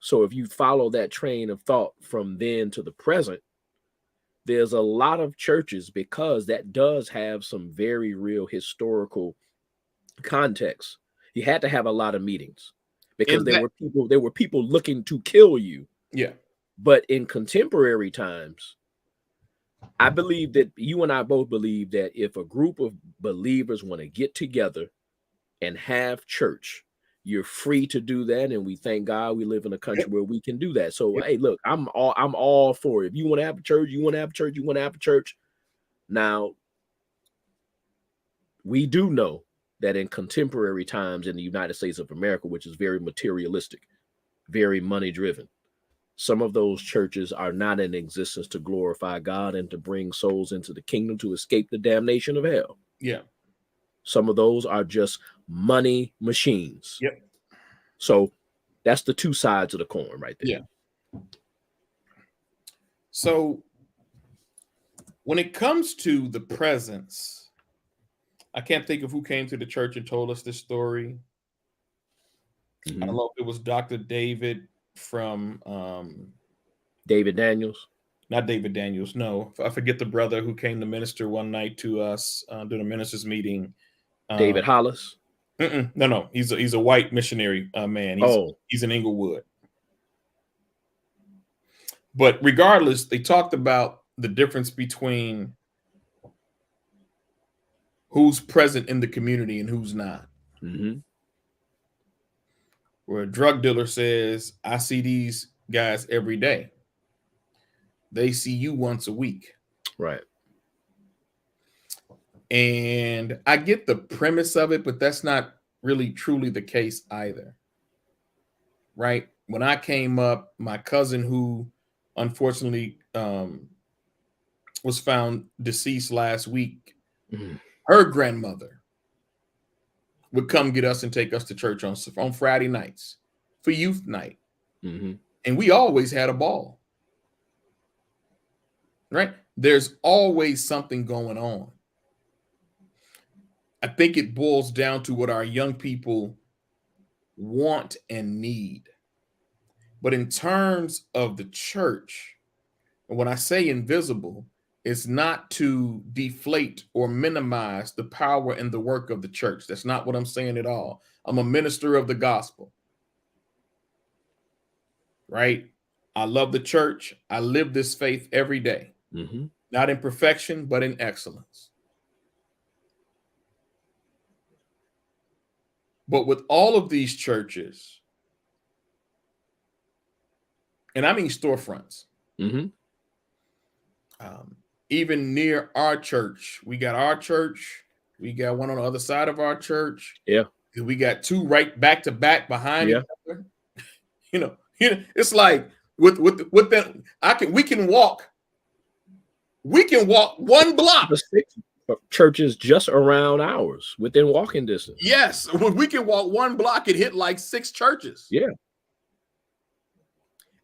So if you follow that train of thought from then to the present, there's a lot of churches, because that does have some very real historical context. You had to have a lot of meetings because there were people looking to kill you. Yeah. But in contemporary times, I believe that you and I both believe that if a group of believers want to get together and have church, you're free to do that. And we thank God we live in a country where we can do that. So, hey, look, I'm all for it. If you want to have a church, you want to have a church, you want to have a church. Now, we do know that in contemporary times in the United States of America, which is very materialistic, very money driven, some of those churches are not in existence to glorify God and to bring souls into the kingdom to escape the damnation of hell. Yeah. Some of those are just money machines. Yep. So that's the 2 sides of the coin right there. Yeah. So when it comes to the presence, I can't think of who came to the church and told us this story. I don't know if it was Dr. David from David Daniels. Not David Daniels. No, I forget the brother who came to minister one night to us during a ministers meeting. David Hollis. No. He's a white missionary man. He's in Inglewood. But regardless, they talked about the difference between who's present in the community and who's not. Where a drug dealer says, I see these guys every day. They see you once a week. Right. And I get the premise of it, but that's not really truly the case either. Right? When I came up, my cousin, who unfortunately was found deceased last week, her grandmother would come get us and take us to church on Friday nights for youth night. And we always had a ball. Right? There's always something going on. I think it boils down to what our young people want and need. But in terms of the church, and when I say invisible, it's not to deflate or minimize the power and the work of the church. That's not what I'm saying at all. I'm a minister of the gospel. Right? I love the church. I live this faith every day. Not in perfection, but in excellence. But with all of these churches, and I mean storefronts, even near our church, we got one on the other side of our church. Yeah. We got 2 right back to back behind each other. You know, it's like with that, we can walk 1 block. 6 churches just around ours within walking distance. Yes, when we can walk 1 block, it hit like 6 churches. Yeah.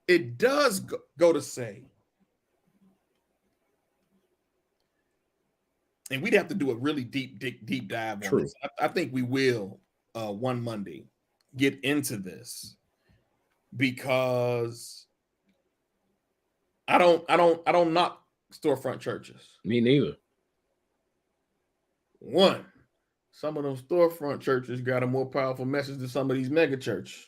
It does go to say, and we'd have to do a really deep dive on this. I think we will one Monday, get into this because I don't knock storefront churches. Me neither. One, some of those storefront churches got a more powerful message than some of these mega churches.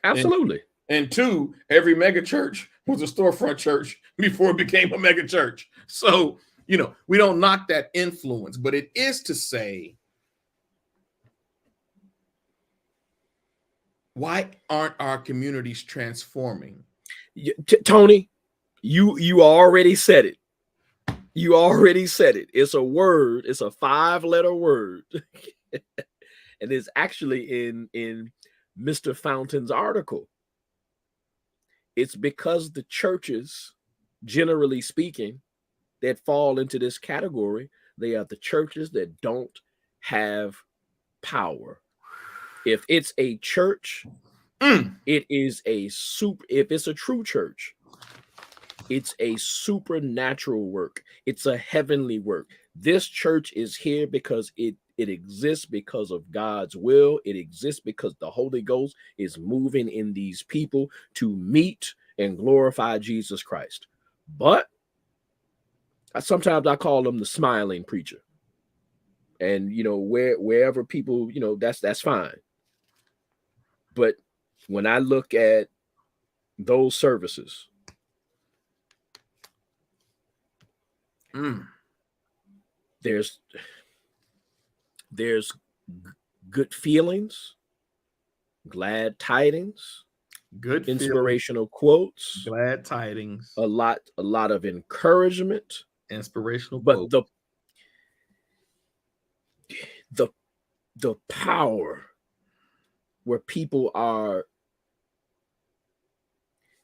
Absolutely. And two, every mega church was a storefront church before it became a mega church. So, we don't knock that influence, but it is to say, why aren't our communities transforming? Tony, you already said it. You already said it. It's a word. It's a 5-letter word. And it's actually in Mr. Fountain's article. It's because the churches, generally speaking, that fall into this category, they are the churches that don't have power. If it's a church, it is if it's a true church, it's a supernatural work. It's a heavenly work. This church is here because it exists because of God's will. It exists because the Holy Ghost is moving in these people to meet and glorify Jesus Christ. But sometimes I call them the smiling preacher. And, wherever people, that's fine. But when I look at those services, there's good feelings, glad tidings, good inspirational quotes, glad tidings, a lot of encouragement, inspirational but quotes. the power where people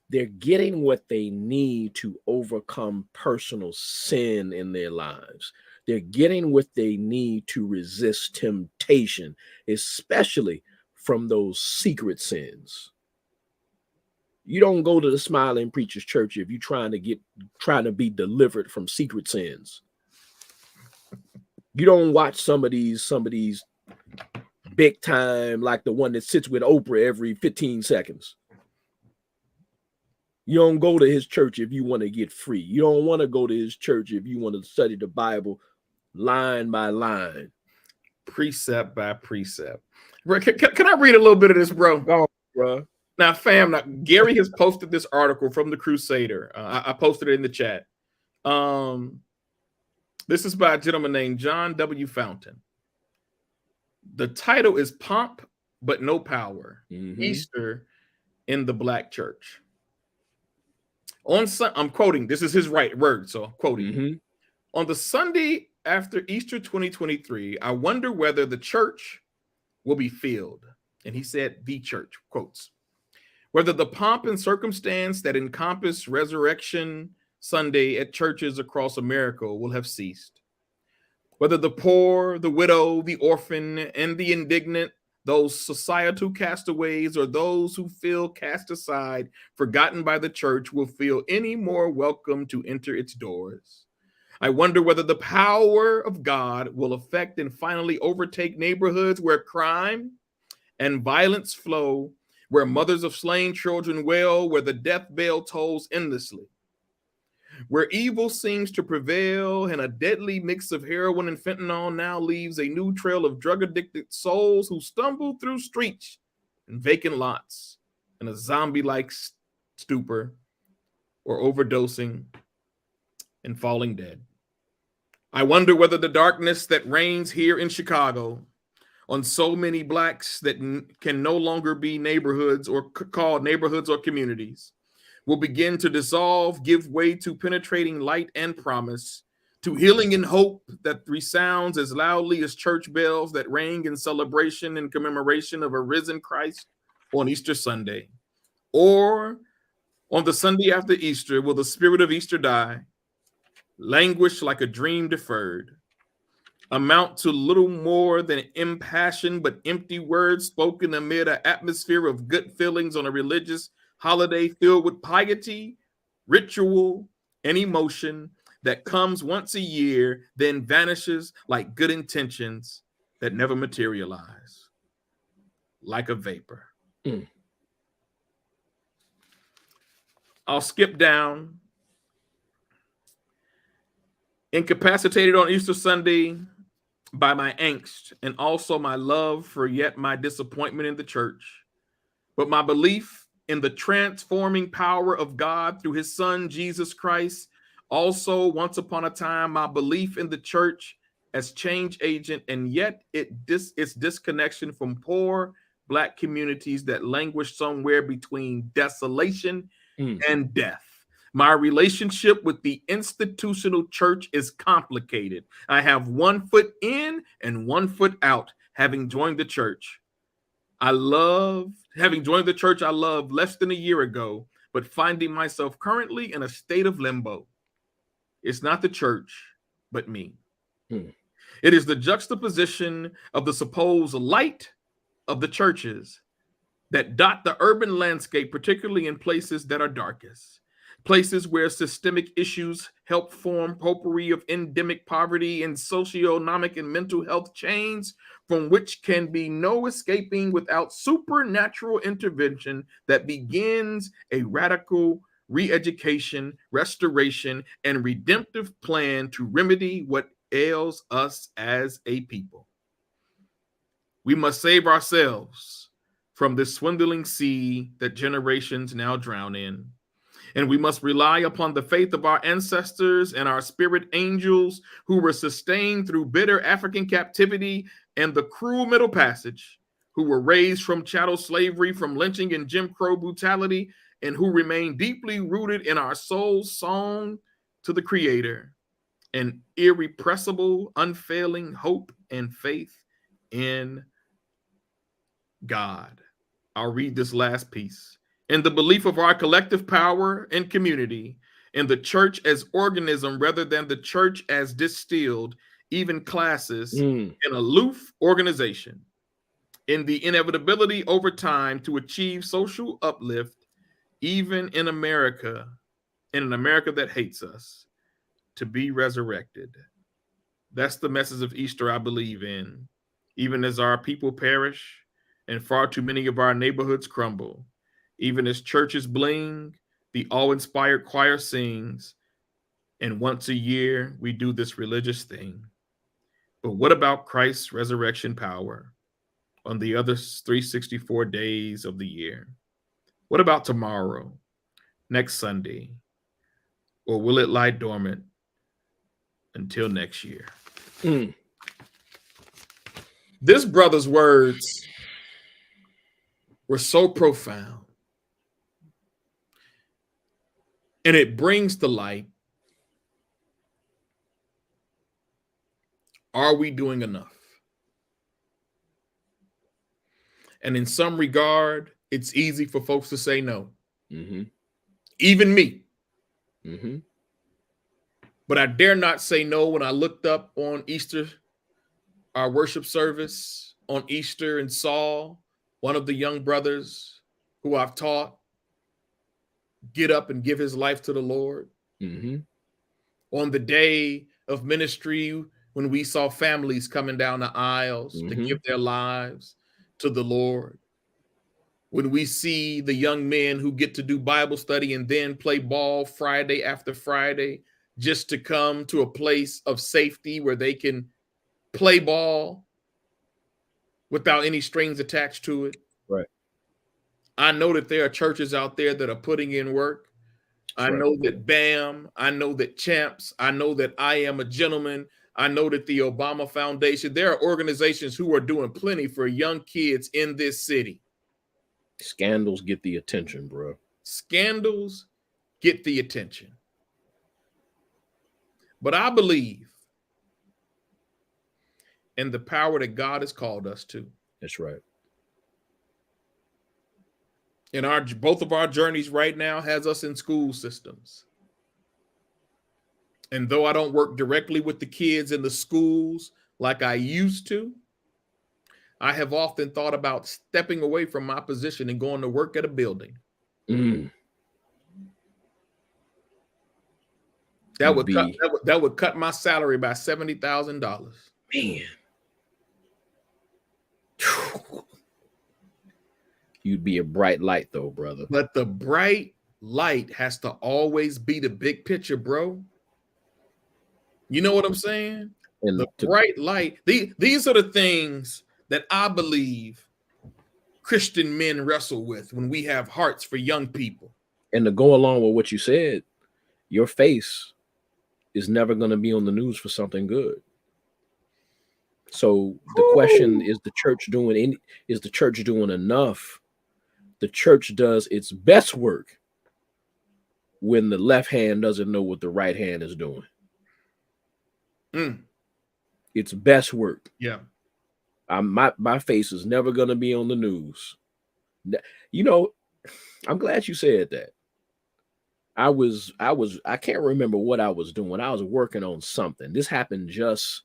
they're getting what they need to overcome personal sin in their lives. They're getting what they need to resist temptation, especially from those secret sins. You don't go to the Smiling Preacher's Church if you're trying to be delivered from secret sins. You don't watch some of these big time, like the one that sits with Oprah every 15 seconds. You don't go to his church if you want to get free. You don't want to go to his church if you want to study the Bible line by line, precept by precept. Can I read a little bit of this, bro? Go on, bro. Now, fam, Gary has posted this article from the Crusader. I posted it in the chat. This is by a gentleman named John W. Fountain. The title is Pomp But No Power, Easter in the Black Church. I'm quoting, this is his right word, so I'm quoting. On the Sunday after Easter 2023, I wonder whether the church will be filled. And he said, the church, quotes. Whether the pomp and circumstance that encompass Resurrection Sunday at churches across America will have ceased. Whether the poor, the widow, the orphan, and the indignant, those societal castaways, or those who feel cast aside, forgotten by the church, will feel any more welcome to enter its doors. I wonder whether the power of God will affect and finally overtake neighborhoods where crime and violence flow, where mothers of slain children wail, where the death bell tolls endlessly, where evil seems to prevail and a deadly mix of heroin and fentanyl now leaves a new trail of drug-addicted souls who stumble through streets and vacant lots in a zombie-like stupor or overdosing and falling dead. I wonder whether the darkness that reigns here in Chicago on so many blacks that can no longer be neighborhoods or called neighborhoods or communities will begin to dissolve, give way to penetrating light and promise, to healing and hope that resounds as loudly as church bells that ring in celebration and commemoration of a risen Christ on Easter Sunday. Or on the Sunday after Easter, will the spirit of Easter die, languish like a dream deferred, amount to little more than impassioned but empty words spoken amid an atmosphere of good feelings on a religious holiday filled with piety, ritual, and emotion that comes once a year, then vanishes like good intentions that never materialize. like a vapor. Mm. I'll skip down. Incapacitated on Easter Sunday by my angst and also my love for yet my disappointment in the church, but my belief in the transforming power of God through his son, Jesus Christ. Also, once upon a time, my belief in the church as change agent, and yet its disconnection from poor Black communities that languish somewhere between desolation and death. My relationship with the institutional church is complicated. I have 1 foot in and 1 foot out, having joined the church. I love less than a year ago, but finding myself currently in a state of limbo. It's not the church, but me. It is the juxtaposition of the supposed light of the churches that dot the urban landscape, particularly in places that are darkest. Places where systemic issues help form potpourri of endemic poverty and socioeconomic and mental health chains from which can be no escaping without supernatural intervention that begins a radical re-education, restoration, and redemptive plan to remedy what ails us as a people. We must save ourselves from this swindling sea that generations now drown in. And we must rely upon the faith of our ancestors and our spirit angels who were sustained through bitter African captivity and the cruel Middle Passage, who were raised from chattel slavery, from lynching and Jim Crow brutality, and who remain deeply rooted in our soul's song to the Creator, an irrepressible, unfailing hope and faith in God. I'll read this last piece. In the belief of our collective power and community, in the church as organism rather than the church as distilled, even classes, an aloof organization, in the inevitability over time to achieve social uplift, even in America, in an America that hates us, to be resurrected. That's the message of Easter I believe in, even as our people perish and far too many of our neighborhoods crumble. Even as churches bling, the awe-inspired choir sings, and once a year we do this religious thing. But what about Christ's resurrection power on the other 364 days of the year? What about tomorrow, next Sunday? Or will it lie dormant until next year? This brother's words were so profound. And it brings to light, are we doing enough? And in some regard, it's easy for folks to say no. Even me. But I dare not say no when I looked up on Easter, our worship service on Easter, and saw one of the young brothers who I've taught get up and give his life to the Lord. On the day of ministry, when we saw families coming down the aisles to give their lives to the Lord. When we see the young men who get to do Bible study and then play ball Friday after Friday, just to come to a place of safety where they can play ball without any strings attached to it. Right. I know that there are churches out there that are putting in work. I know that BAM, I know that Champs, I know that I Am a Gentleman, I know that the Obama Foundation, there are organizations who are doing plenty for young kids in this city. Scandals get the attention, bro. Scandals get the attention. But I believe in the power that God has called us to. That's right. And both of our journeys right now has us in school systems. And though I don't work directly with the kids in the schools like I used to, I have often thought about stepping away from my position and going to work at a building. That would cut my salary by $70,000. Man. You'd be a bright light, though, brother. But the bright light has to always be the big picture, bro. You know what I'm saying? And the bright light. These are the things that I believe Christian men wrestle with when we have hearts for young people. And to go along with what you said, your face is never going to be on the news for something good. So the question is, the church doing enough? The church does its best work when the left hand doesn't know what the right hand is doing. Its best work. Yeah. My face is never going to be on the news. You know, I'm glad you said that. I can't remember what I was doing. I was working on something. This happened just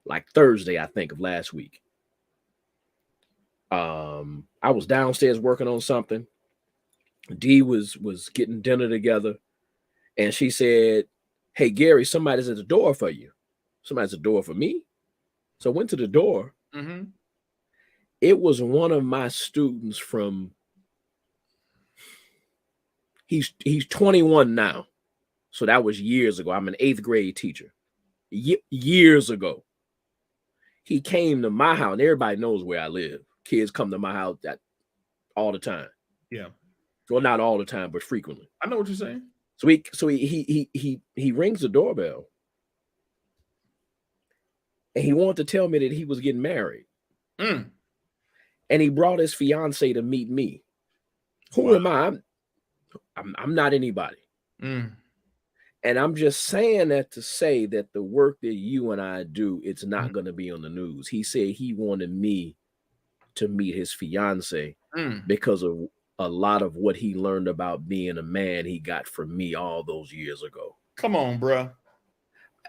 like Thursday, I think, of last week. I was downstairs working on something. Dee was getting dinner together, and she said, "Hey, Gary, somebody's at the door for you." Somebody's at the door for me. So I went to the door. Mm-hmm. It was one of my students from, he's 21 now. So that was years ago. I'm an 8th grade teacher. Years ago. He came to my house, and everybody knows where I live. Kids come to my house all the time. Yeah. Well, not all the time, but frequently. I know what you're saying. So he rings the doorbell. And he wanted to tell me that he was getting married. And he brought his fiance to meet me. Who am I? I'm not anybody. And I'm just saying that to say that the work that you and I do, it's not going to be on the news. He said he wanted me to meet his fiance because of a lot of what he learned about being a man he got from me all those years ago. Come on, bro.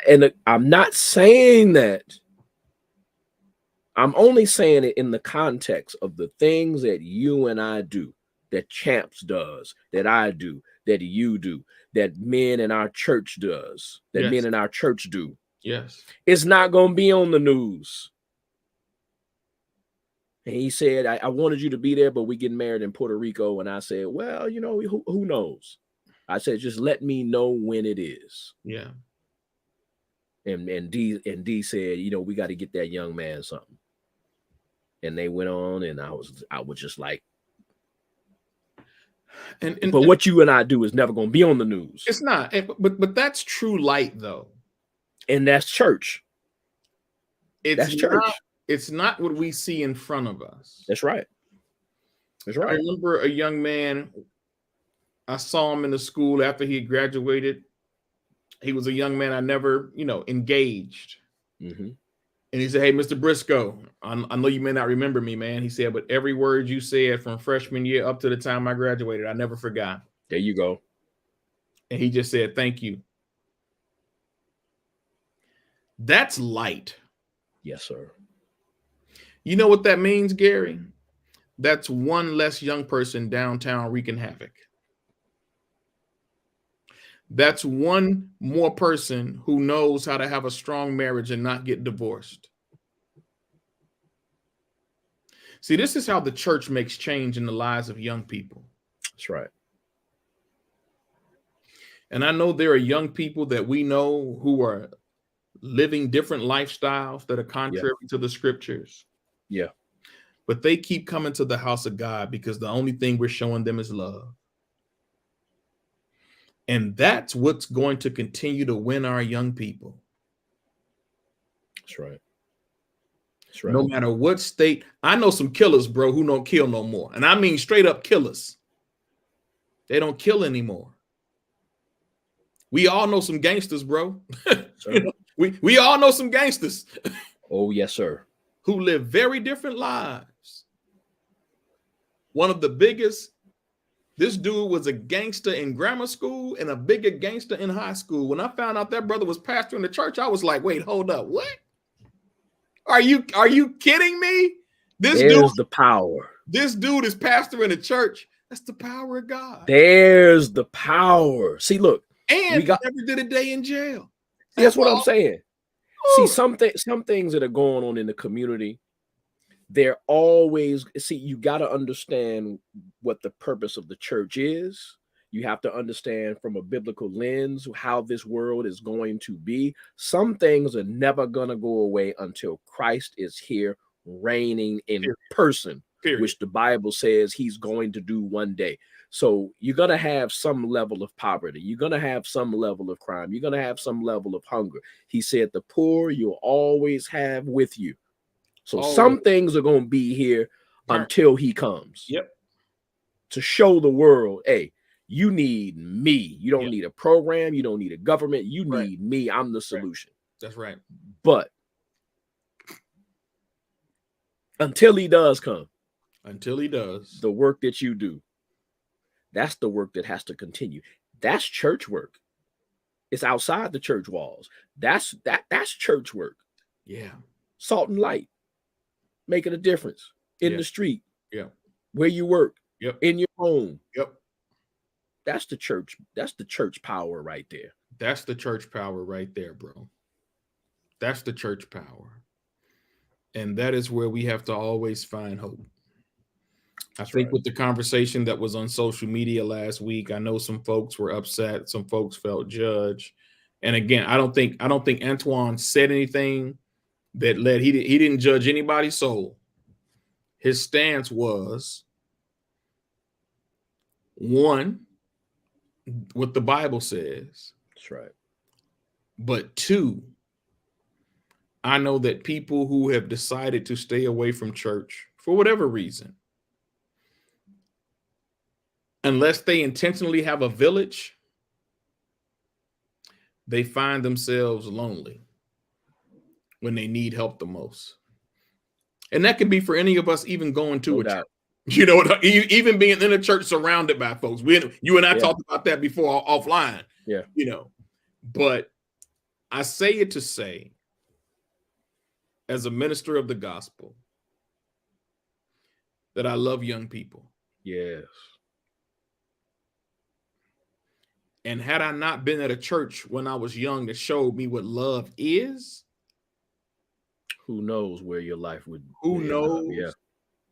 And I'm not saying that. I'm only saying it in the context of the things that you and I do, that Champs does, that I do, that you do, that men in our church does, that men in our church do. Yes. It's not going to be on the news. And he said, I wanted you to be there, but we get married in Puerto Rico. And I said, well, you know, who knows? I said, just let me know when it is. Yeah. And D said, you know, we got to get that young man something. And they went on, and I was just like, but what you and I do is never going to be on the news. It's not, but that's true light, though. And that's church. That's church. It's not what we see in front of us. That's right. That's right. I remember a young man, I saw him in the school after he had graduated. He was a young man I never, engaged. And he said, "Hey, Mr. Briscoe, I know you may not remember me, man." He said, "But every word you said from freshman year up to the time I graduated, I never forgot." There you go. And he just said, "Thank you." That's light. Yes, sir. You know what that means, Gary? That's one less young person downtown wreaking havoc. That's one more person who knows how to have a strong marriage and not get divorced. See, this is how the church makes change in the lives of young people. That's right. And I know there are young people that we know who are living different lifestyles that are contrary to the scriptures. Yeah. But they keep coming to the house of God because the only thing we're showing them is love. And that's what's going to continue to win our young people. That's right. That's right. No matter what state. I know some killers, bro, who don't kill no more. And I mean straight up killers. They don't kill anymore. We all know some gangsters, bro. We all know some gangsters. Oh, yes, sir. Who live very different lives. One of the biggest, this dude was a gangster in grammar school and a bigger gangster in high school. When I found out that brother was pastoring the church, I was like, wait, hold up. What? Are you kidding me? There's the power. This dude is pastoring the church. That's the power of God. There's the power. See, look. And never did a day in jail. That's what I'm saying. See, some things that are going on in the community, they're always, see, you got to understand what the purpose of the church is. You have to understand from a biblical lens how this world is going to be. Some things are never going to go away until Christ is here reigning in person, which the Bible says he's going to do one day. So you're going to have some level of poverty. You're going to have some level of crime. You're going to have some level of hunger. He said the poor you'll always have with you. So some things are going to be here until he comes. Yep. To show the world, hey, you need me. You don't need a program. You don't need a government. You need me. I'm the solution. That's right. But until he does come, until he does, the work that you do, that's the work that has to continue. That's church work. It's outside the church walls. That's church work. Yeah. Salt and light, making a difference in the street. Yeah. Where you work. Yep. In your home. Yep. That's the church. That's the church power right there. That's the church power right there, bro. That's the church power. And that is where we have to always find hope. I think with the conversation that was on social media last week, I know some folks were upset. Some folks felt judged. And again, I don't think Antoine said anything that he didn't judge anybody's soul. His stance was, one, what the Bible says. That's right. But two, I know that people who have decided to stay away from church for whatever reason, unless they intentionally have a village, they find themselves lonely when they need help the most. And that can be for any of us, even going to a church. You know, even being in a church surrounded by folks. You and I talked about that before offline. Yeah. You know, but I say it to say, as a minister of the gospel, that I love young people. Yes. And had I not been at a church when I was young that showed me what love is, who knows where your life would be? Who knows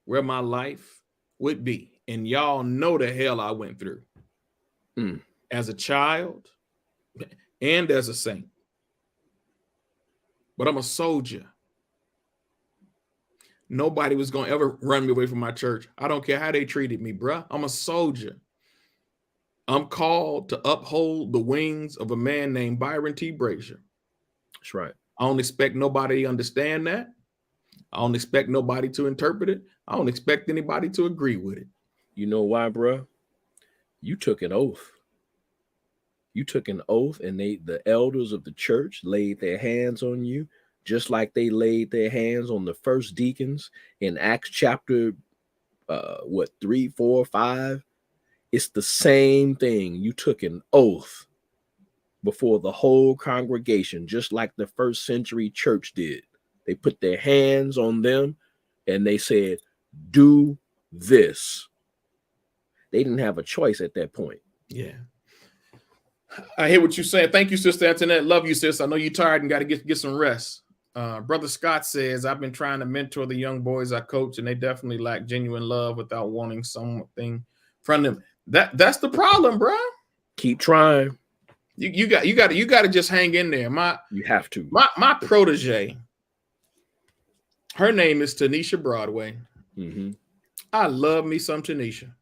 where my life would be? And y'all know the hell I went through as a child and as a saint. But I'm a soldier. Nobody was going to ever run me away from my church. I don't care how they treated me, bruh. I'm a soldier. I'm called to uphold the wings of a man named Byron T. Brazier. That's right. I don't expect nobody to understand that. I don't expect nobody to interpret it. I don't expect anybody to agree with it. You know why, bro? You took an oath. You took an oath, and the elders of the church laid their hands on you, just like they laid their hands on the first deacons in Acts chapter 3, 4, 5. It's the same thing. You took an oath before the whole congregation, just like the first century church did. They put their hands on them and they said, do this. They didn't have a choice at that point. Yeah. I hear what you're saying. Thank you, Sister Antoinette. Love you, sis. I know you're tired and got to get some rest. Brother Scott says, I've been trying to mentor the young boys I coach, and they definitely lack genuine love without wanting something from them. That's the problem, bro. Keep trying. You got to just hang in there. You have to. My protege, her name is Tanisha Broadway. Mm-hmm. I love me some Tanisha.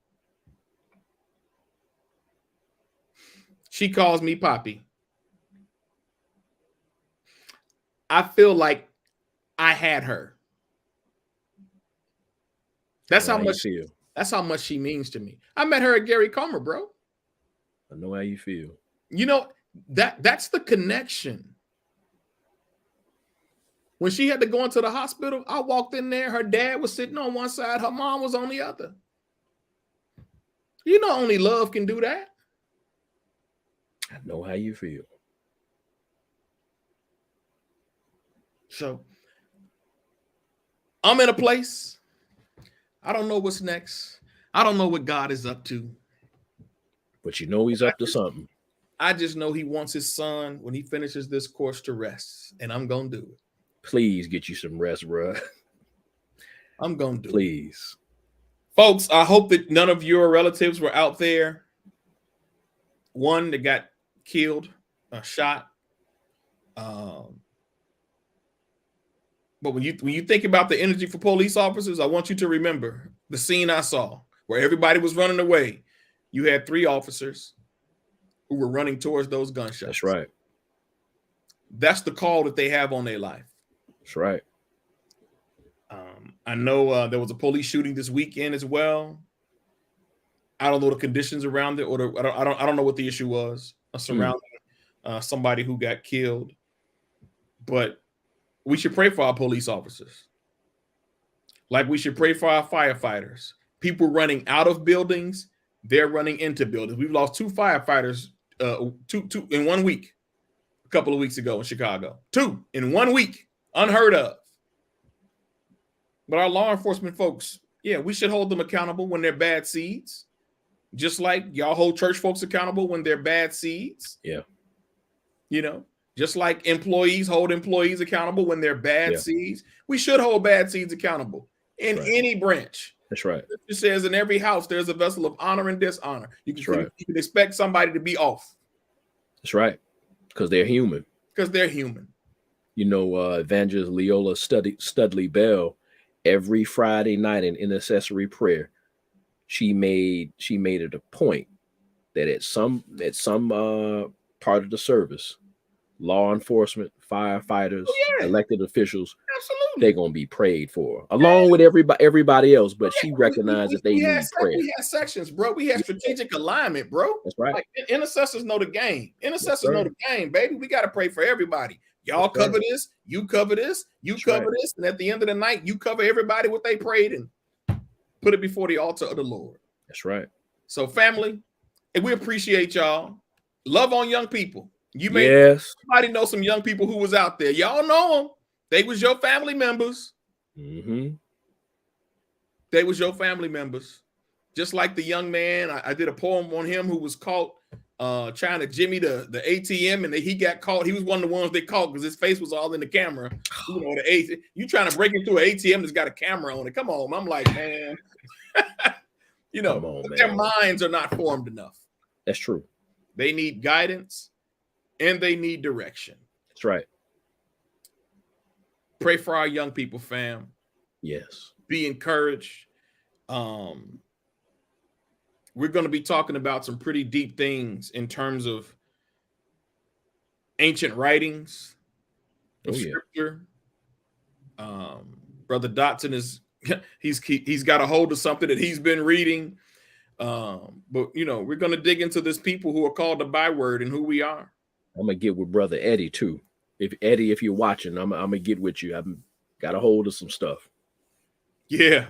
She calls me Poppy. I feel like I had her. That's how much she means to me. I met her at Gary Comer, bro. I know how you feel. You know, that's the connection. When she had to go into the hospital, I walked in there. Her dad was sitting on one side. Her mom was on the other. You know, only love can do that. I know how you feel. So I'm in a place. I don't know what's next. I don't know what God is up to. But you know he's up to something. I just know he wants his son, when he finishes this course, to rest. And I'm going to do it. Please get you some rest, bro. I'm going to do it. Please. Folks, I hope that none of your relatives were out there. One that got killed, shot. But when you think about the energy for police officers, I want you to remember the scene I saw where everybody was running away. You had 3 officers who were running towards those gunshots. That's right. That's the call that they have on their life. That's right. I know there was a police shooting this weekend as well. I don't know the conditions around it, or I don't know what the issue was surrounding somebody who got killed. But we should pray for our police officers, like we should pray for our firefighters. People running out of buildings, they're running into buildings. We've lost 2 firefighters, two in 1 week. A couple of weeks ago in Chicago, 2 in 1 week, unheard of. But our law enforcement folks, yeah, we should hold them accountable when they're bad seeds, just like y'all hold church folks accountable when they're bad seeds. Yeah. You know, just like employees hold employees accountable when they're bad seeds. We should hold bad seeds accountable in any branch. That's right. It says in every house there's a vessel of honor and dishonor. You can expect somebody to be off. That's right. Because they're human. Because they're human. You know, Evangelist Leola Studley Bell, every Friday night in intercessory prayer, she made it a point that at some part of the service, law enforcement, firefighters, elected officials, they're gonna be prayed for, along with everybody else. But she recognized that they need prayer. We have sections, bro. We have strategic alignment, bro. That's right. Like, intercessors know the game. Intercessors know the game, baby. We got to pray for everybody. Y'all cover this. You cover this. You cover this. And at the end of the night, you cover everybody what they prayed and put it before the altar of the Lord. That's right. So, family, and we appreciate y'all. Love on young people. You may somebody know some young people who was out there. Y'all know them. They was your family members. Mm-hmm. They was your family members. Just like the young man, I did a poem on him who was caught trying to jimmy the ATM, and he got caught. He was one of the ones they caught because his face was all in the camera. You know, you trying to break into an ATM that's got a camera on it. Come on. I'm like, man. You know, their minds are not formed enough. That's true. They need guidance and they need direction. That's right. Pray for our young people, fam. Yes. Be encouraged. We're going to be talking about some pretty deep things in terms of ancient writings of scripture. Brother Dotson he's got a hold of something that he's been reading. But you know, we're going to dig into this people who are called the byword and who we are. I'm gonna get with Brother Eddie too. If you're watching, I'm gonna get with you. I've got a hold of some stuff. Yeah.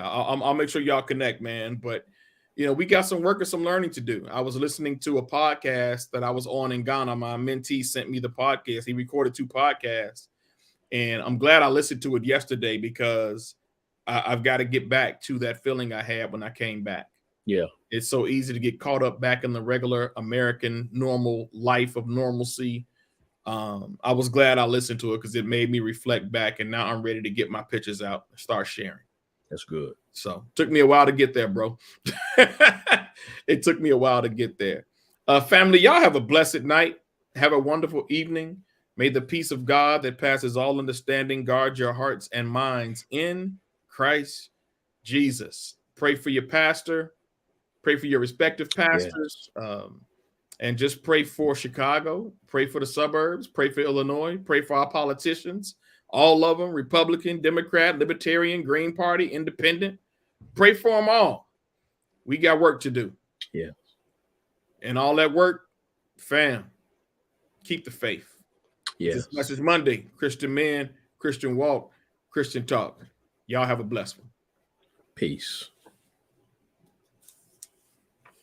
I'll make sure y'all connect, man. But you know, we got some work and some learning to do. I was listening to a podcast that I was on in Ghana. My mentee sent me the podcast. He recorded 2 podcasts, and I'm glad I listened to it yesterday because I've got to get back to that feeling I had when I came back. Yeah. It's so easy to get caught up back in the regular American normal life of normalcy. I was glad I listened to it because it made me reflect back, and now I'm ready to get my pictures out and start sharing. That's good. So took me a while to get there, bro. It took me a while to get there. Family, y'all have a blessed night. Have a wonderful evening. May the peace of God that passes all understanding guard your hearts and minds in Christ Jesus. Pray for your pastor. Pray for your respective pastors. And just pray for Chicago. Pray for the suburbs. Pray for Illinois. Pray for our politicians. All of them, Republican, Democrat, Libertarian, Green Party, Independent. Pray for them all. We got work to do. Yeah. And all that work, fam, keep the faith. Yes. This Message Monday, Christian men, Christian walk, Christian talk. Y'all have a blessed one. Peace.